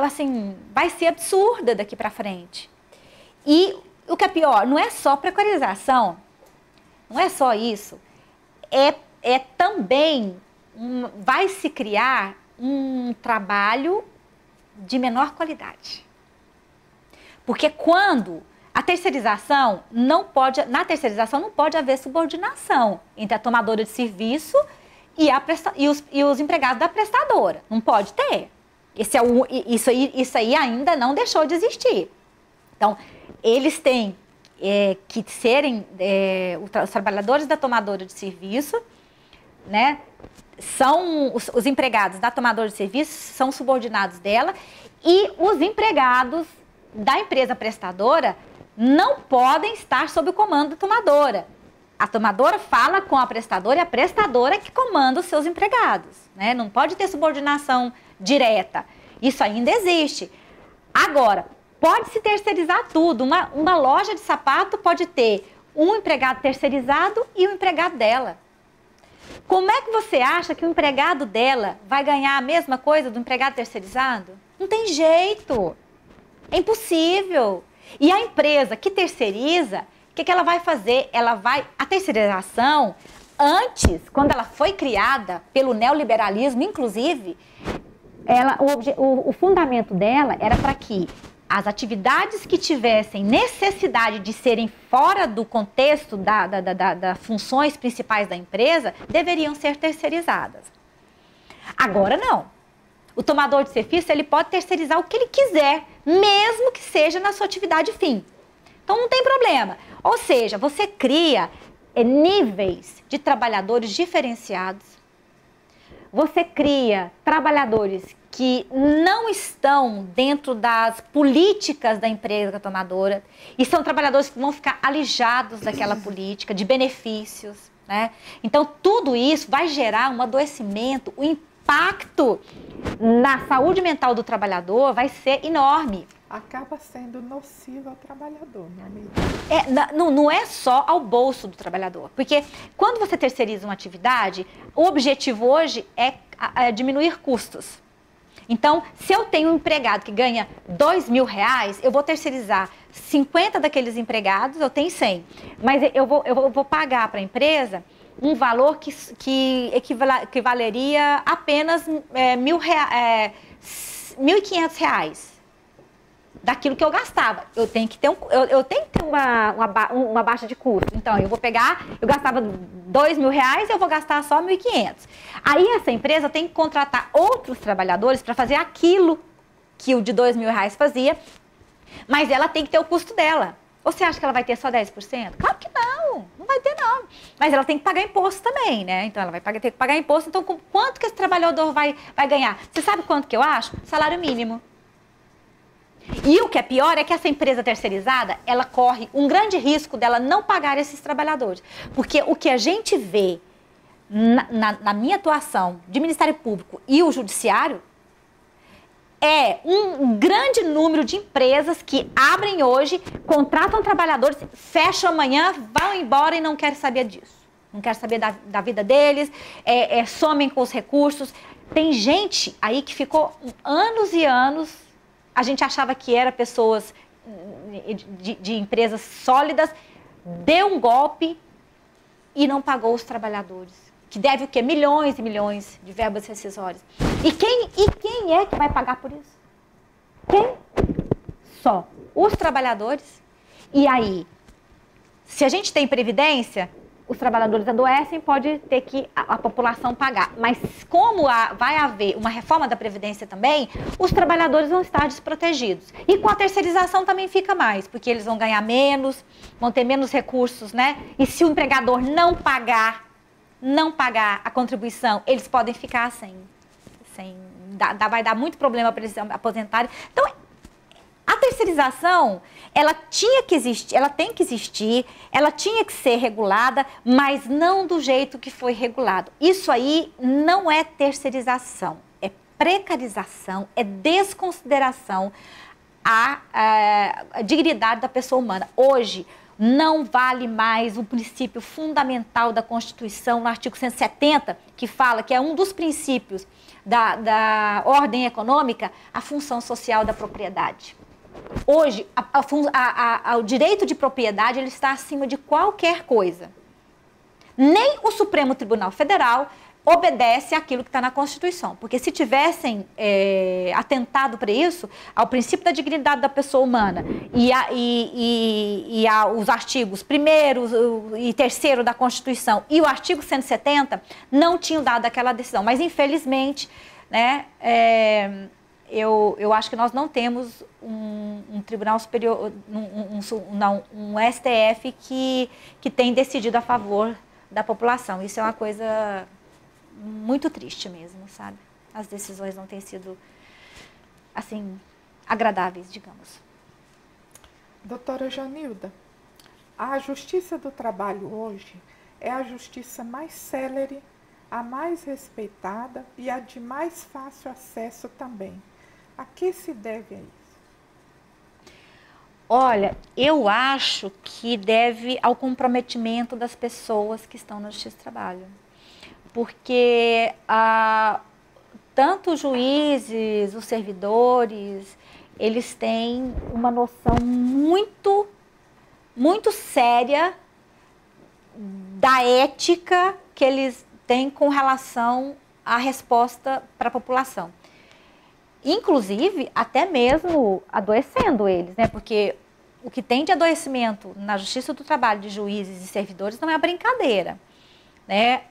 assim, vai ser absurda daqui para frente. E o que é pior, não é só precarização, não é só isso, é também, vai se criar um trabalho de menor qualidade. Porque quando a terceirização na terceirização não pode haver subordinação entre a tomadora de serviço e os empregados da prestadora. Não pode ter. Isso aí ainda não deixou de existir. Então, eles têm que serem, os trabalhadores da tomadora de serviço, né, são os empregados da tomadora de serviço, são subordinados dela, e os empregados da empresa prestadora não podem estar sob o comando da tomadora. A tomadora fala com a prestadora e a prestadora que comanda os seus empregados, né? Não pode ter subordinação direta. Isso ainda existe. Agora, pode-se terceirizar tudo. Uma loja de sapato pode ter um empregado terceirizado e um empregado dela. Como é que você acha que o empregado dela vai ganhar a mesma coisa do empregado terceirizado? Não tem jeito. É impossível. E a empresa que terceiriza, o que ela vai fazer? A terceirização, antes, quando ela foi criada pelo neoliberalismo, inclusive, o fundamento dela era para que as atividades que tivessem necessidade de serem fora do contexto das funções principais da empresa, deveriam ser terceirizadas. Agora não. O tomador de serviço, ele pode terceirizar o que ele quiser, mesmo que seja na sua atividade fim. Então não tem problema. Ou seja, você cria níveis de trabalhadores diferenciados. Você cria trabalhadores que não estão dentro das políticas da empresa tomadora e são trabalhadores que vão ficar alijados daquela política, de benefícios, né? Então, tudo isso vai gerar um adoecimento, o impacto na saúde mental do trabalhador vai ser enorme. Acaba sendo nocivo ao trabalhador, não é mesmo? Não é só ao bolso do trabalhador, porque quando você terceiriza uma atividade, o objetivo hoje é diminuir custos. Então, se eu tenho um empregado que ganha R$2.000, eu vou terceirizar 50 daqueles empregados, eu tenho 100. Mas eu vou pagar para a empresa um valor que equivaleria apenas R$1.500 daquilo que eu gastava. Eu tenho que ter uma baixa de custo. Então, eu gastava R$2.000, eu vou gastar só R$1.500. Aí, essa empresa tem que contratar outros trabalhadores para fazer aquilo que o de R$2.000 fazia, mas ela tem que ter o custo dela. Ou você acha que ela vai ter só 10%? Claro que não, não vai ter não. Mas ela tem que pagar imposto também, né? Então, ela vai ter que pagar imposto. Então, quanto que esse trabalhador vai ganhar? Você sabe quanto que eu acho? Salário mínimo. E o que é pior é que essa empresa terceirizada, ela corre um grande risco dela não pagar esses trabalhadores. Porque o que a gente vê na minha atuação de Ministério Público e o Judiciário é um grande número de empresas que abrem hoje, contratam trabalhadores, fecham amanhã, vão embora e não querem saber disso. Não querem saber da vida deles, somem com os recursos. Tem gente aí que ficou anos e anos. A gente achava que era pessoas de empresas sólidas, deu um golpe e não pagou os trabalhadores. Que deve o quê? Milhões e milhões de verbas rescisórias. E quem é que vai pagar por isso? Quem? Só os trabalhadores. E aí, se a gente tem previdência, os trabalhadores adoecem, pode ter que a população pagar. Mas como vai haver uma reforma da Previdência também, os trabalhadores vão estar desprotegidos. E com a terceirização também fica mais, porque eles vão ganhar menos, vão ter menos recursos, né? E se o empregador não pagar a contribuição, eles podem ficar vai dar muito problema para eles se aposentarem. Então, a terceirização, ela tinha que existir, ela tem que existir, ela tinha que ser regulada, mas não do jeito que foi regulado. Isso aí não é terceirização, é precarização, é desconsideração à dignidade da pessoa humana. Hoje, não vale mais o princípio fundamental da Constituição, no artigo 170, que fala que é um dos princípios da ordem econômica, a função social da propriedade. Hoje, o direito de propriedade ele está acima de qualquer coisa. Nem o Supremo Tribunal Federal obedece àquilo que está na Constituição. Porque se tivessem atentado para isso, ao princípio da dignidade da pessoa humana e os artigos 1º e 3º da Constituição e o artigo 170, não tinham dado aquela decisão. Mas, infelizmente, né, eu acho que nós não temos um Tribunal Superior, um STF que tem decidido a favor da população. Isso é uma coisa muito triste mesmo, sabe? As decisões não têm sido, assim, agradáveis, digamos. Doutora Janilda, a Justiça do Trabalho hoje é a justiça mais célere, a mais respeitada e a de mais fácil acesso também. A que se deve a isso? Olha, eu acho que deve ao comprometimento das pessoas que estão na Justiça do Trabalho. Porque tanto os juízes, os servidores, eles têm uma noção muito, muito séria da ética que eles têm com relação à resposta para a população. Inclusive, até mesmo adoecendo eles, né? Porque o que tem de adoecimento na Justiça do Trabalho de juízes e servidores não é brincadeira. Né?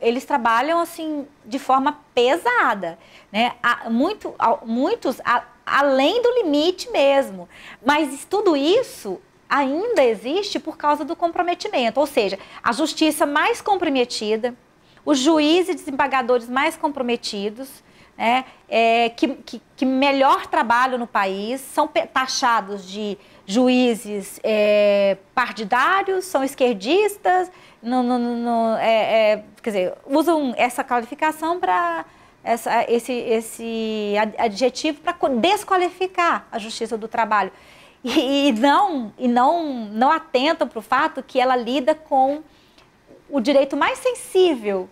Eles trabalham assim de forma pesada, né? Muitos além do limite mesmo, mas tudo isso ainda existe por causa do comprometimento, ou seja, a justiça mais comprometida, os juízes e desembargadores mais comprometidos, né? Que melhor trabalham no país, são taxados de juízes partidários, são esquerdistas, quer dizer, usam essa qualificação para esse adjetivo para desqualificar a Justiça do Trabalho e não atentam para o fato que ela lida com o direito mais sensível,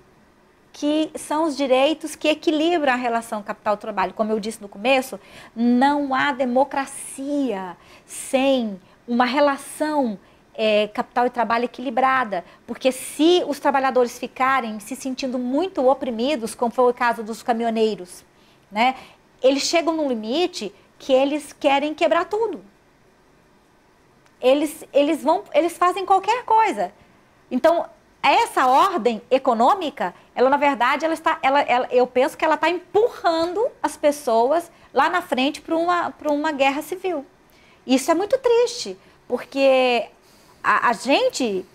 que são os direitos que equilibram a relação capital-trabalho. Como eu disse no começo, não há democracia sem uma relação capital e trabalho equilibrada, porque se os trabalhadores ficarem se sentindo muito oprimidos, como foi o caso dos caminhoneiros, né, eles chegam num limite que eles querem quebrar tudo. Eles fazem qualquer coisa. Então, essa ordem econômica, ela na verdade, eu penso que ela está empurrando as pessoas lá na frente para uma guerra civil. Isso é muito triste, porque a gente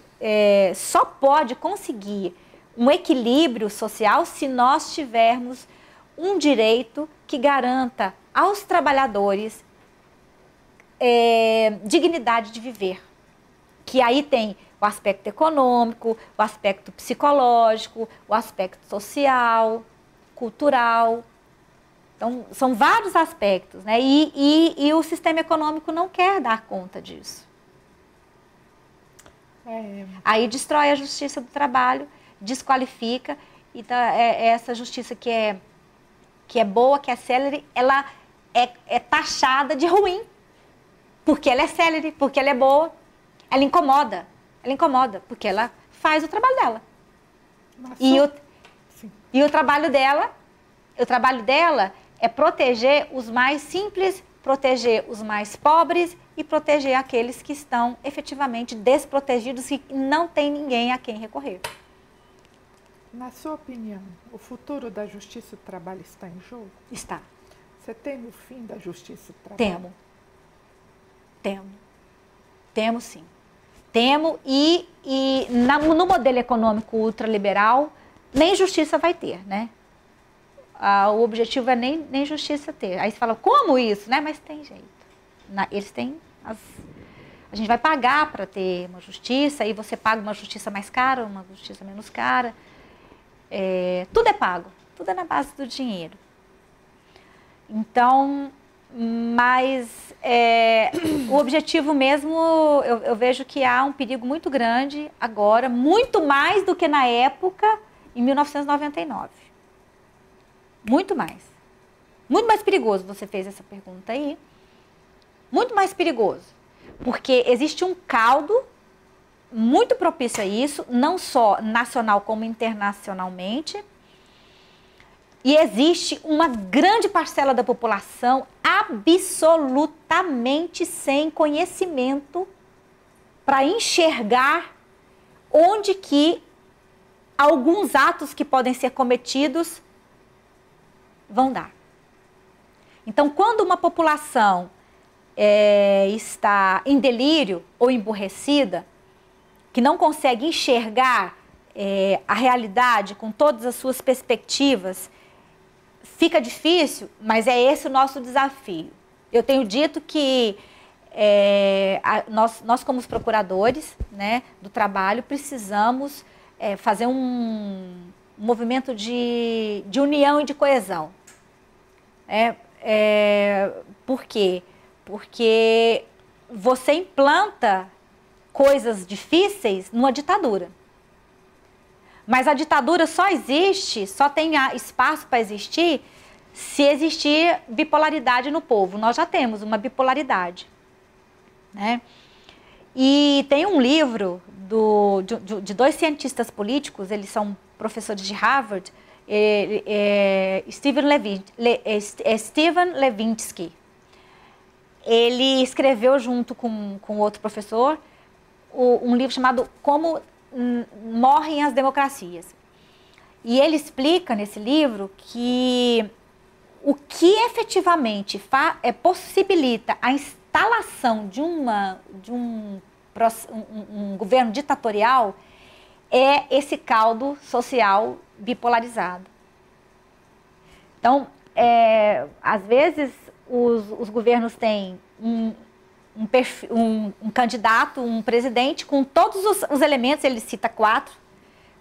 só pode conseguir um equilíbrio social se nós tivermos um direito que garanta aos trabalhadores dignidade de viver. Que aí tem o aspecto econômico, o aspecto psicológico, o aspecto social, cultural. Então, são vários aspectos, né? E o sistema econômico não quer dar conta disso. Aí destrói a Justiça do Trabalho, desqualifica, e essa justiça que é boa, que é célere, ela é taxada de ruim, porque ela é célere, porque ela é boa, ela incomoda, porque ela faz o trabalho dela. E o trabalho dela é proteger os mais simples, proteger os mais pobres e proteger aqueles que estão efetivamente desprotegidos e não tem ninguém a quem recorrer. Na sua opinião, o futuro da Justiça do Trabalho está em jogo? Está. Você teme o fim da Justiça do Trabalho? Temo sim. Temo no modelo econômico ultraliberal, nem justiça vai ter, né? O objetivo é nem justiça ter. Aí você fala, como isso? Né? Mas tem jeito. Eles têm a gente vai pagar para ter uma justiça, aí você paga uma justiça mais cara, uma justiça menos cara. Tudo é pago, tudo é na base do dinheiro. Então, mas o objetivo mesmo, eu vejo que há um perigo muito grande agora, muito mais do que na época, em 1999. Muito mais. Muito mais perigoso, você fez essa pergunta aí. muito mais perigoso, porque existe um caldo muito propício a isso, não só nacional como internacionalmente, e existe uma grande parcela da população absolutamente sem conhecimento para enxergar onde que alguns atos que podem ser cometidos vão dar. Então, quando uma população está em delírio ou emburrecida, que não consegue enxergar a realidade com todas as suas perspectivas, fica difícil, mas é esse o nosso desafio. Eu tenho dito que nós como os procuradores, né, do trabalho, precisamos fazer um movimento de união e de coesão. Por quê? Porque você implanta coisas difíceis numa ditadura. Mas a ditadura só existe, só tem espaço para existir, se existir bipolaridade no povo. Nós já temos uma bipolaridade, né? E tem um livro de dois cientistas políticos, eles são professores de Harvard, Steven Levitsky. Ele escreveu junto com outro professor um livro chamado Como Morrem as Democracias. E ele explica nesse livro que o que efetivamente possibilita a instalação de um governo ditatorial é esse caldo social bipolarizado. Então, às vezes, os governos têm um candidato, um presidente, com todos os elementos, ele cita 4,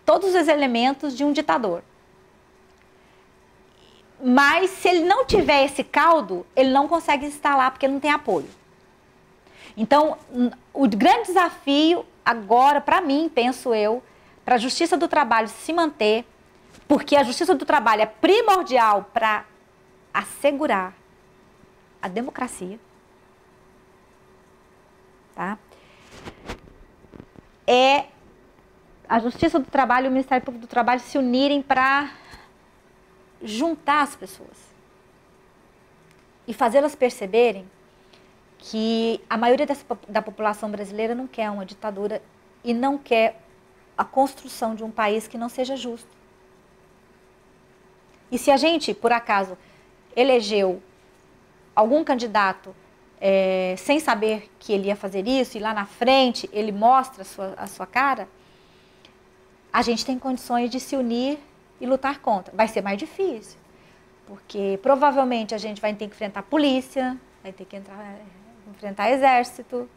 todos os elementos de um ditador. Mas se ele não tiver esse caldo, ele não consegue instalar, porque ele não tem apoio. Então, o grande desafio agora, para mim, penso eu, para a Justiça do Trabalho se manter, porque a Justiça do Trabalho é primordial para assegurar a democracia, tá? É a Justiça do Trabalho e o Ministério Público do Trabalho se unirem para juntar as pessoas e fazê-las perceberem que a maioria da população brasileira não quer uma ditadura e não quer a construção de um país que não seja justo. E se a gente, por acaso, elegeu algum candidato sem saber que ele ia fazer isso, e lá na frente ele mostra a sua cara, a gente tem condições de se unir e lutar contra. Vai ser mais difícil, porque provavelmente a gente vai ter que enfrentar a polícia, vai ter que enfrentar exército.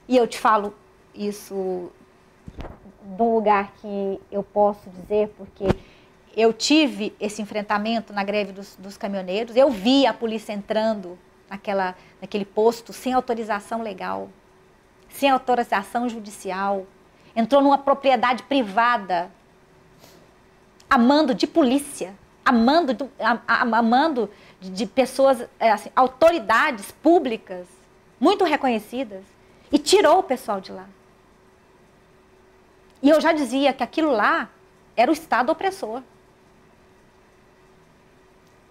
E eu te falo isso de um lugar que eu posso dizer, porque eu tive esse enfrentamento na greve dos caminhoneiros, eu vi a polícia entrando naquele posto sem autorização legal, sem autorização judicial, entrou numa propriedade privada, a mando de polícia, a mando de pessoas, assim, autoridades públicas, muito reconhecidas, e tirou o pessoal de lá. E eu já dizia que aquilo lá era o Estado opressor.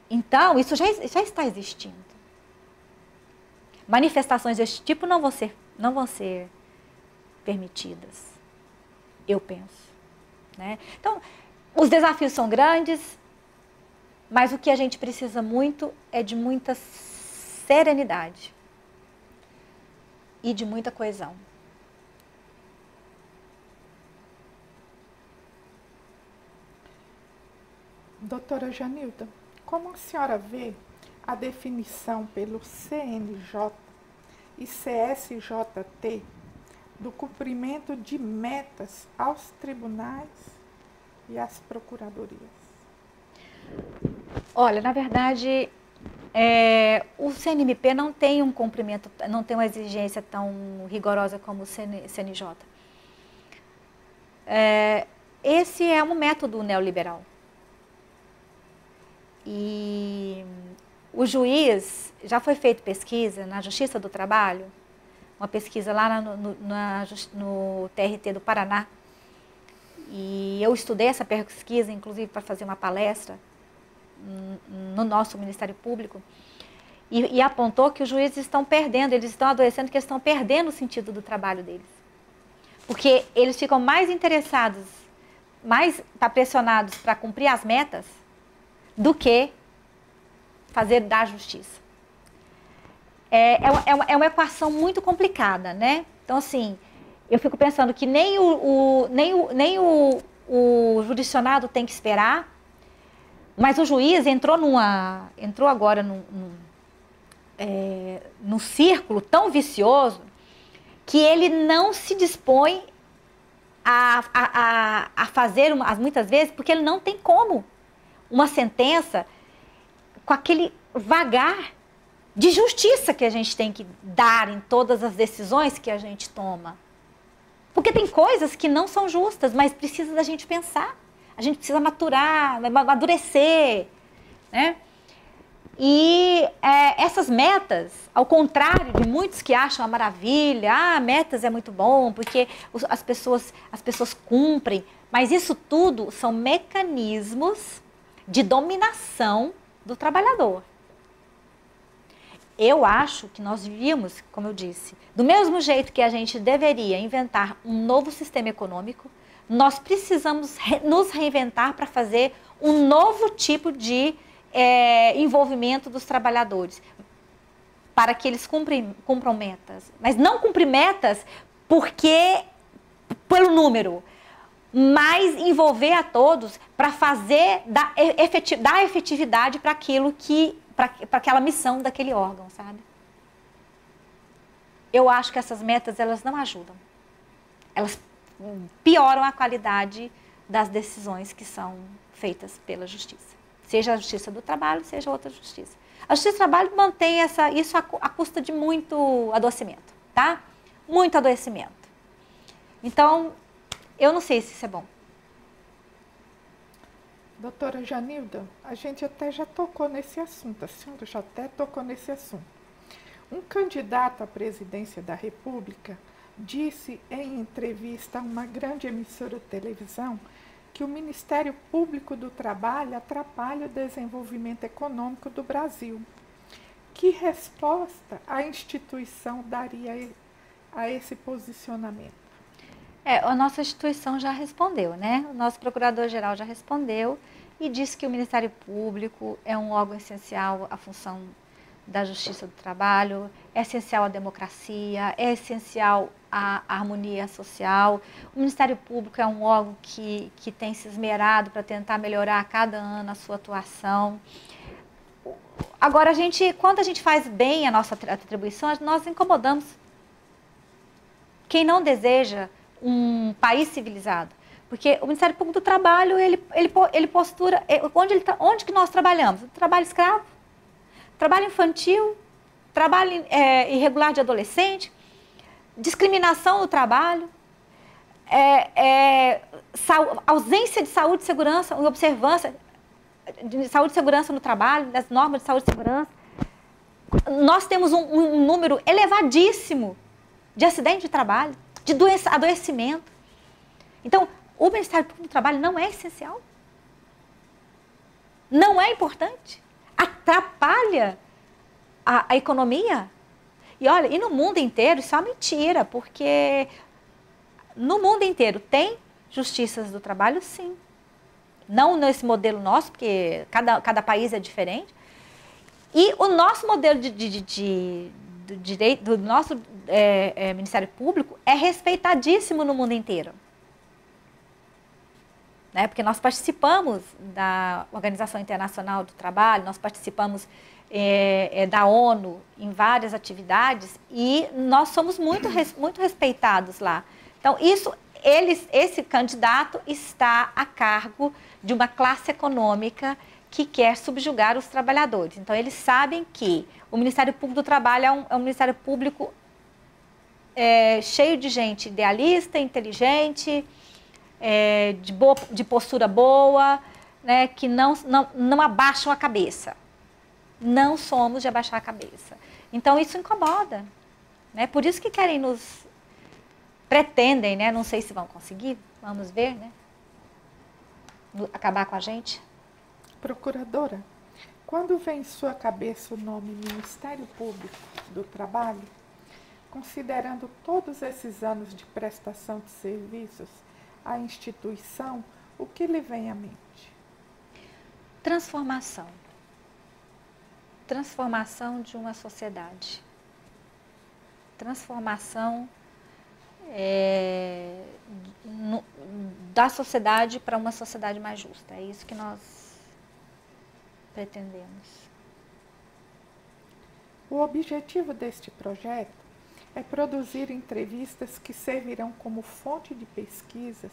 Então, isso já está existindo. Manifestações desse tipo não vão ser permitidas, eu penso, né? Então, os desafios são grandes, mas o que a gente precisa muito é de muita serenidade e de muita coesão. Doutora Janilda, como a senhora vê a definição pelo CNJ e CSJT do cumprimento de metas aos tribunais e às procuradorias? Olha, na verdade, o CNMP não tem um cumprimento, não tem uma exigência tão rigorosa como o CNJ. Esse é um método neoliberal. E o juiz, já foi feita pesquisa na Justiça do Trabalho, uma pesquisa lá no TRT do Paraná, e eu estudei essa pesquisa, inclusive, para fazer uma palestra no nosso Ministério Público, e apontou que os juízes estão perdendo, eles estão adoecendo, que eles estão perdendo o sentido do trabalho deles. Porque eles ficam mais interessados, mais pressionados para cumprir as metas, do que fazer da justiça. É uma equação muito complicada, né? Então, assim, eu fico pensando que nem o jurisdicionado tem que esperar, mas o juiz entrou agora num círculo tão vicioso que ele não se dispõe a fazer, muitas vezes, porque ele não tem como uma sentença com aquele vagar de justiça que a gente tem que dar em todas as decisões que a gente toma. Porque tem coisas que não são justas, mas precisa da gente pensar. A gente precisa maturar, amadurecer, né? E essas metas, ao contrário de muitos que acham a maravilha, metas é muito bom, porque as pessoas cumprem, mas isso tudo são mecanismos de dominação do trabalhador. Eu acho que nós devíamos, como eu disse, do mesmo jeito que a gente deveria inventar um novo sistema econômico, nós precisamos nos reinventar para fazer um novo tipo de envolvimento dos trabalhadores, para que eles cumpram metas. Mas não cumprir metas pelo número, mas envolver a todos para fazer, dar efetividade para aquilo para aquela missão daquele órgão, sabe? Eu acho que essas metas, elas não ajudam. Elas pioram a qualidade das decisões que são feitas pela justiça. Seja a Justiça do Trabalho, seja outra justiça. A Justiça do Trabalho mantém isso à custa de muito adoecimento, tá? Muito adoecimento. Então, eu não sei se isso é bom. Doutora Janilda, a gente até já tocou nesse assunto, a senhora já até tocou nesse assunto. Um candidato à presidência da República disse em entrevista a uma grande emissora de televisão que o Ministério Público do Trabalho atrapalha o desenvolvimento econômico do Brasil. Que resposta a instituição daria a esse posicionamento? A nossa instituição já respondeu, né? O nosso procurador-geral já respondeu e disse que o Ministério Público é um órgão essencial à função da Justiça do Trabalho, é essencial à democracia, é essencial à harmonia social. O Ministério Público é um órgão que tem se esmerado para tentar melhorar a cada ano a sua atuação. Agora, quando a gente faz bem a nossa atribuição, nós incomodamos. Quem não deseja um país civilizado? Porque o Ministério Público do Trabalho, ele postura... Onde que nós trabalhamos? Trabalho escravo, trabalho infantil, trabalho irregular de adolescente, discriminação no trabalho, ausência de saúde e segurança, observância de saúde e segurança no trabalho, das normas de saúde e segurança. Nós temos um número elevadíssimo de acidente de trabalho, de adoecimento. Então, o Ministério Público do Trabalho não é essencial? Não é importante? Atrapalha a economia? E olha, e no mundo inteiro isso é uma mentira, porque no mundo inteiro tem justiças do trabalho, sim. Não nesse modelo nosso, porque cada país é diferente. E o nosso modelo do direito, do nosso Ministério Público é respeitadíssimo no mundo inteiro. Né? Porque nós participamos da Organização Internacional do Trabalho, nós participamos da ONU em várias atividades e nós somos muito respeitados lá. Então, esse candidato está a cargo de uma classe econômica que quer subjugar os trabalhadores. Então, eles sabem que o Ministério Público do Trabalho é um Ministério Público cheio de gente idealista, inteligente, de postura boa, né, que não abaixam a cabeça. não somos de abaixar a cabeça. Então isso incomoda, né? Por isso que querem pretendem, né? Não sei se vão conseguir, vamos ver, né? Acabar com a gente. Procuradora, quando vem em sua cabeça o nome Ministério Público do Trabalho, considerando todos esses anos de prestação de serviços à instituição, o que lhe vem à mente? Transformação. Transformação de uma sociedade. Transformação da sociedade para uma sociedade mais justa. É isso que nós pretendemos. O objetivo deste projeto é produzir entrevistas que servirão como fonte de pesquisas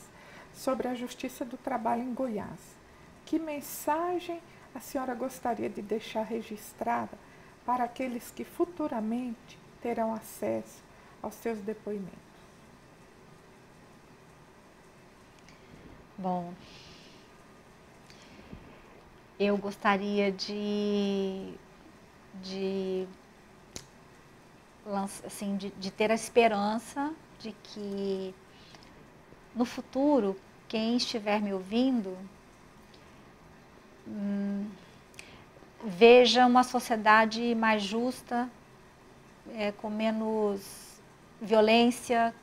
sobre a justiça do trabalho em Goiás. Que mensagem a senhora gostaria de deixar registrada para aqueles que futuramente terão acesso aos seus depoimentos? Bom, eu gostaria de ter a esperança de que no futuro, quem estiver me ouvindo, veja uma sociedade mais justa, com menos violência,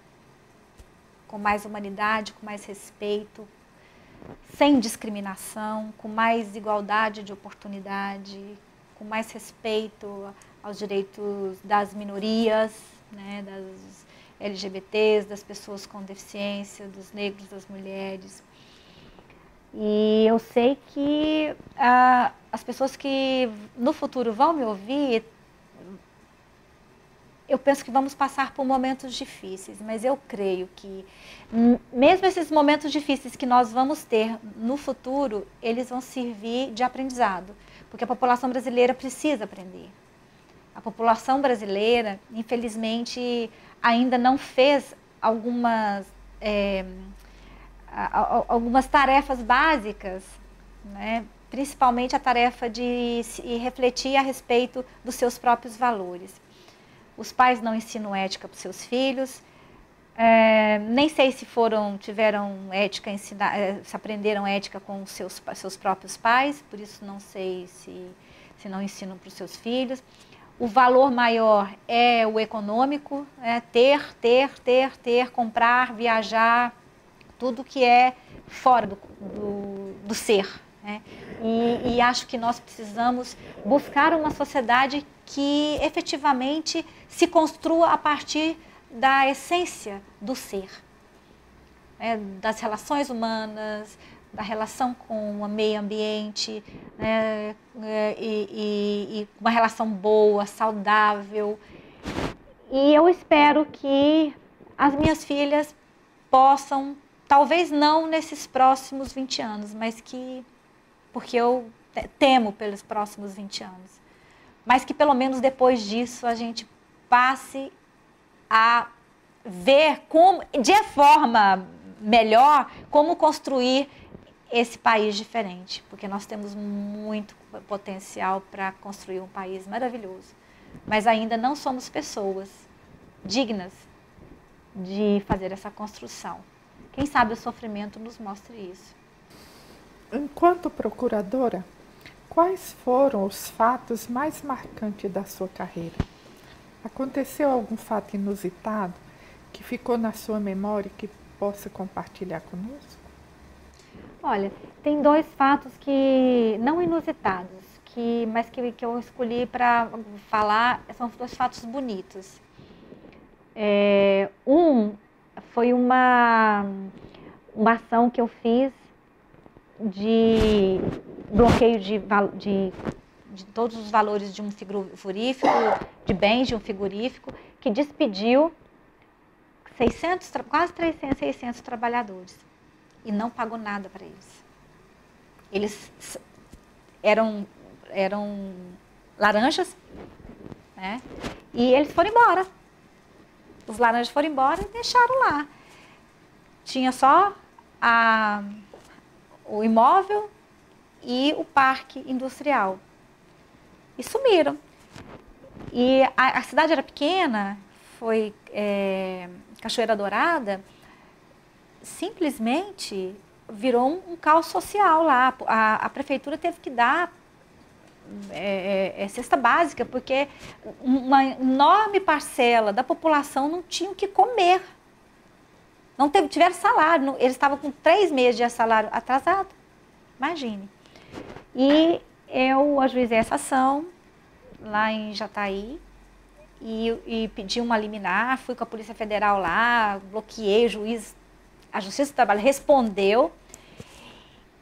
com mais humanidade, com mais respeito, sem discriminação, com mais igualdade de oportunidade, com mais respeito aos direitos das minorias, né, das LGBTs, das pessoas com deficiência, dos negros, das mulheres. E eu sei que as pessoas que no futuro vão me ouvir, eu penso que vamos passar por momentos difíceis, mas eu creio que mesmo esses momentos difíceis que nós vamos ter no futuro, eles vão servir de aprendizado, porque a população brasileira precisa aprender. A população brasileira, infelizmente, ainda não fez algumas tarefas básicas, né? Principalmente a tarefa de refletir a respeito dos seus próprios valores. Os pais não ensinam ética para os seus filhos, nem sei se tiveram ética, se aprenderam ética com os seus próprios pais, por isso não sei se não ensinam para os seus filhos. O valor maior é o econômico, ter, comprar, viajar, tudo que é fora do ser. Né? E acho que nós precisamos buscar uma sociedade que efetivamente se construa a partir da essência do ser, né? Das relações humanas, da relação com o meio ambiente, né? E uma relação boa, saudável. E eu espero que as minhas filhas possam, talvez não nesses próximos 20 anos, mas porque eu temo pelos próximos 20 anos, mas que pelo menos depois disso a gente passe a ver de forma melhor como construir esse país diferente, porque nós temos muito potencial para construir um país maravilhoso, mas ainda não somos pessoas dignas de fazer essa construção. Quem sabe o sofrimento nos mostre isso. Enquanto procuradora, quais foram os fatos mais marcantes da sua carreira? Aconteceu algum fato inusitado que ficou na sua memória e que possa compartilhar conosco? Olha, tem 2 fatos que não inusitados, mas que eu escolhi para falar, são 2 fatos bonitos. Foi uma ação que eu fiz de bloqueio de todos os valores de um frigorífico, de bens de um frigorífico, que despediu quase 600 trabalhadores e não pagou nada para eles. Eles eram laranjas, né? E eles foram embora. Os laranjas foram embora e deixaram lá. Tinha só o imóvel e o parque industrial. e sumiram. E a cidade era pequena, foi Cachoeira Dourada, simplesmente virou um caos social lá. A prefeitura teve que dar cesta básica, porque uma enorme parcela da população não tinha o que comer. Não tiveram salário, eles estavam com 3 meses de salário atrasado, imagine. E eu ajuizei essa ação lá em Jataí e pedi uma liminar, fui com a Polícia Federal lá, bloqueei o juiz, a Justiça do Trabalho respondeu.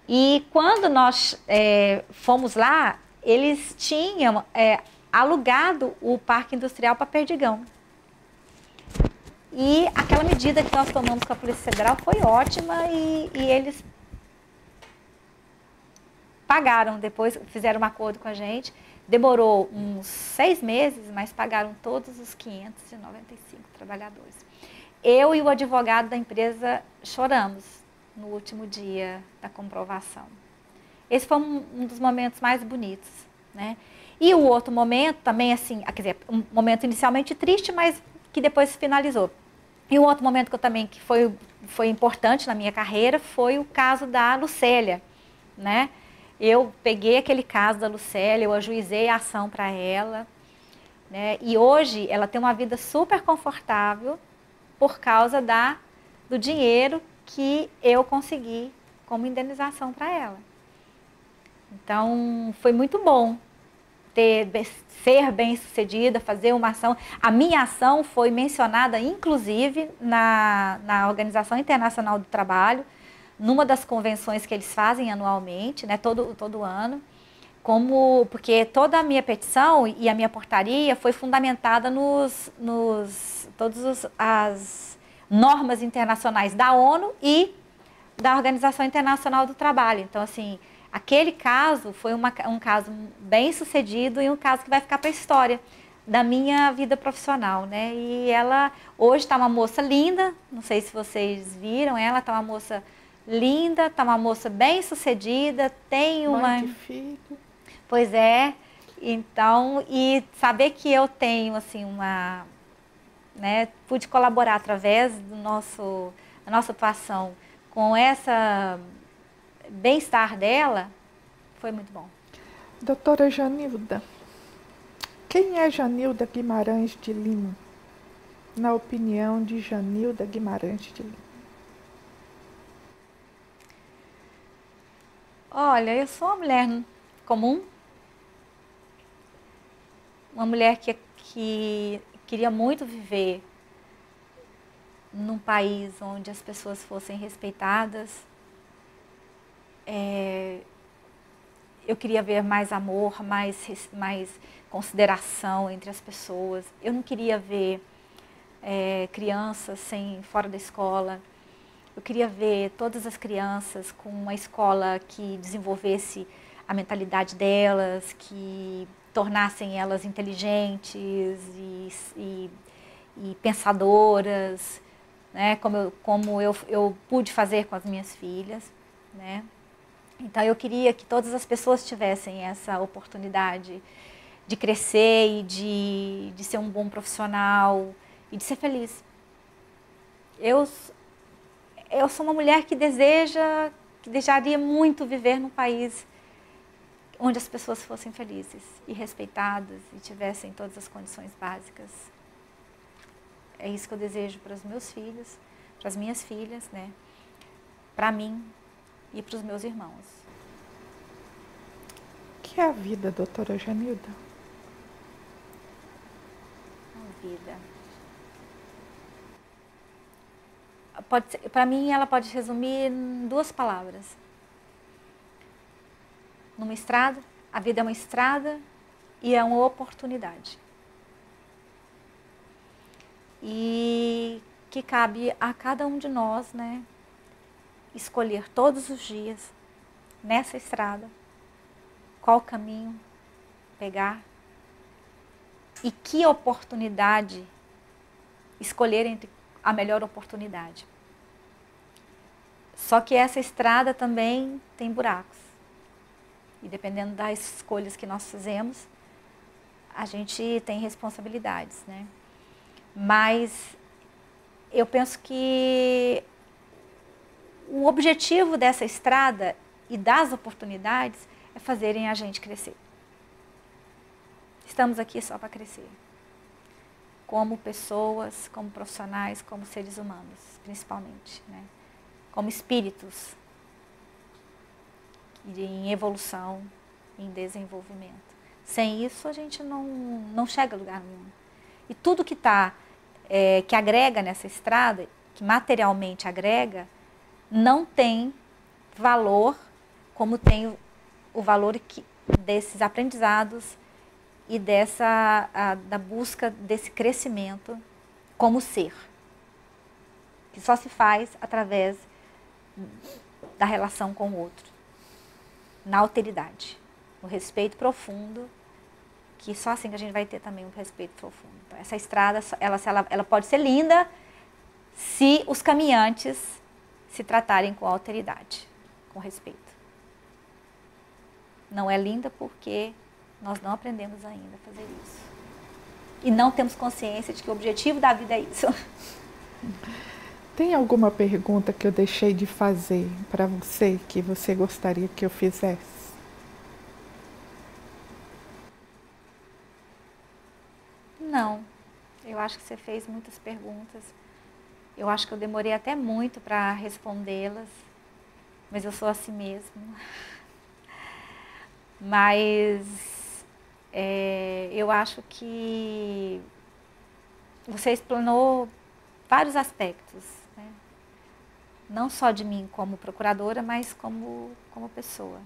E quando nós fomos lá, eles tinham alugado o Parque Industrial para Perdigão. E aquela medida que nós tomamos com a Polícia Federal foi ótima e eles pagaram depois, fizeram um acordo com a gente. Demorou uns 6 meses, mas pagaram todos os 595 trabalhadores. Eu e o advogado da empresa choramos no último dia da comprovação. Esse foi um dos momentos mais bonitos, né? E o outro momento também, assim, quer dizer, um momento inicialmente triste, mas que depois se finalizou. E um outro momento que foi importante na minha carreira foi o caso da Lucélia, né? Eu peguei aquele caso da Lucélia, eu ajuizei a ação para ela, né? E hoje ela tem uma vida super confortável por causa do dinheiro que eu consegui como indenização para ela. Então, foi muito bom ser bem-sucedida, fazer uma ação. A minha ação foi mencionada, inclusive, na Organização Internacional do Trabalho, numa das convenções que eles fazem anualmente, né, todo ano, porque toda a minha petição e a minha portaria foi fundamentada todas as normas internacionais da ONU e da Organização Internacional do Trabalho. Então, assim, aquele caso foi um caso bem sucedido e um caso que vai ficar para a história da minha vida profissional, né? E ela hoje está uma moça linda, não sei se vocês viram, ela está uma moça linda, está uma moça bem sucedida, tem uma... Mãe de filho. Pois é, então, e saber que eu tenho, assim, né, pude colaborar através da nossa atuação com essa bem-estar dela, foi muito bom. Doutora Janilda, quem é Janilda Guimarães de Lima? Na opinião de Janilda Guimarães de Lima. Olha, eu sou uma mulher comum, uma mulher que queria muito viver num país onde as pessoas fossem respeitadas. Eu queria ver mais amor, mais consideração entre as pessoas. Eu não queria ver crianças fora da escola. Eu queria ver todas as crianças com uma escola que desenvolvesse a mentalidade delas, que tornassem elas inteligentes e pensadoras, né? Como eu pude fazer com as minhas filhas, né? Então eu queria que todas as pessoas tivessem essa oportunidade de crescer e de ser um bom profissional e de ser feliz. Eu sou uma mulher que desejaria muito viver num país onde as pessoas fossem felizes e respeitadas e tivessem todas as condições básicas. É isso que eu desejo para os meus filhos, para as minhas filhas, né? Para mim e para os meus irmãos. O que é a vida, doutora Janilda? A vida. Para mim, ela pode resumir em 2 palavras. Numa estrada, a vida é uma estrada e é uma oportunidade. E que cabe a cada um de nós, né, escolher todos os dias, nessa estrada, qual caminho pegar e que oportunidade escolher entre a melhor oportunidade. Só que essa estrada também tem buracos. E dependendo das escolhas que nós fizemos, a gente tem responsabilidades, né? Mas eu penso que o objetivo dessa estrada e das oportunidades é fazerem a gente crescer. Estamos aqui só para crescer. Como pessoas, como profissionais, como seres humanos, principalmente, né? Como espíritos em evolução, em desenvolvimento. Sem isso, a gente não chega a lugar nenhum. E tudo que que agrega nessa estrada, que materialmente agrega, não tem valor como tem o valor desses aprendizados e da busca desse crescimento como ser, que só se faz através da relação com o outro, na alteridade, no respeito profundo, que só assim que a gente vai ter também um respeito profundo. Então, essa estrada, ela pode ser linda se os caminhantes se tratarem com alteridade, com respeito. Não é linda porque nós não aprendemos ainda a fazer isso. E não temos consciência de que o objetivo da vida é isso. Tem alguma pergunta que eu deixei de fazer para você que você gostaria que eu fizesse? Não. Eu acho que você fez muitas perguntas. Eu acho que eu demorei até muito para respondê-las. Mas eu sou assim mesmo. Mas eu acho que você explanou vários aspectos, né? Não só de mim como procuradora, mas como pessoa.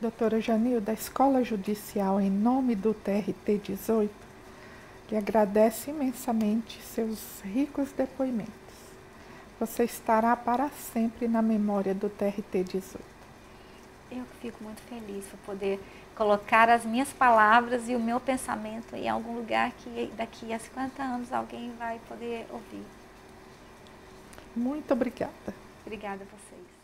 Doutora Janilda, a Escola Judicial, em nome do TRT 18, lhe agradece imensamente seus ricos depoimentos. Você estará para sempre na memória do TRT 18. Eu fico muito feliz por poder colocar as minhas palavras e o meu pensamento em algum lugar que daqui a 50 anos alguém vai poder ouvir. Muito obrigada. Obrigada a vocês.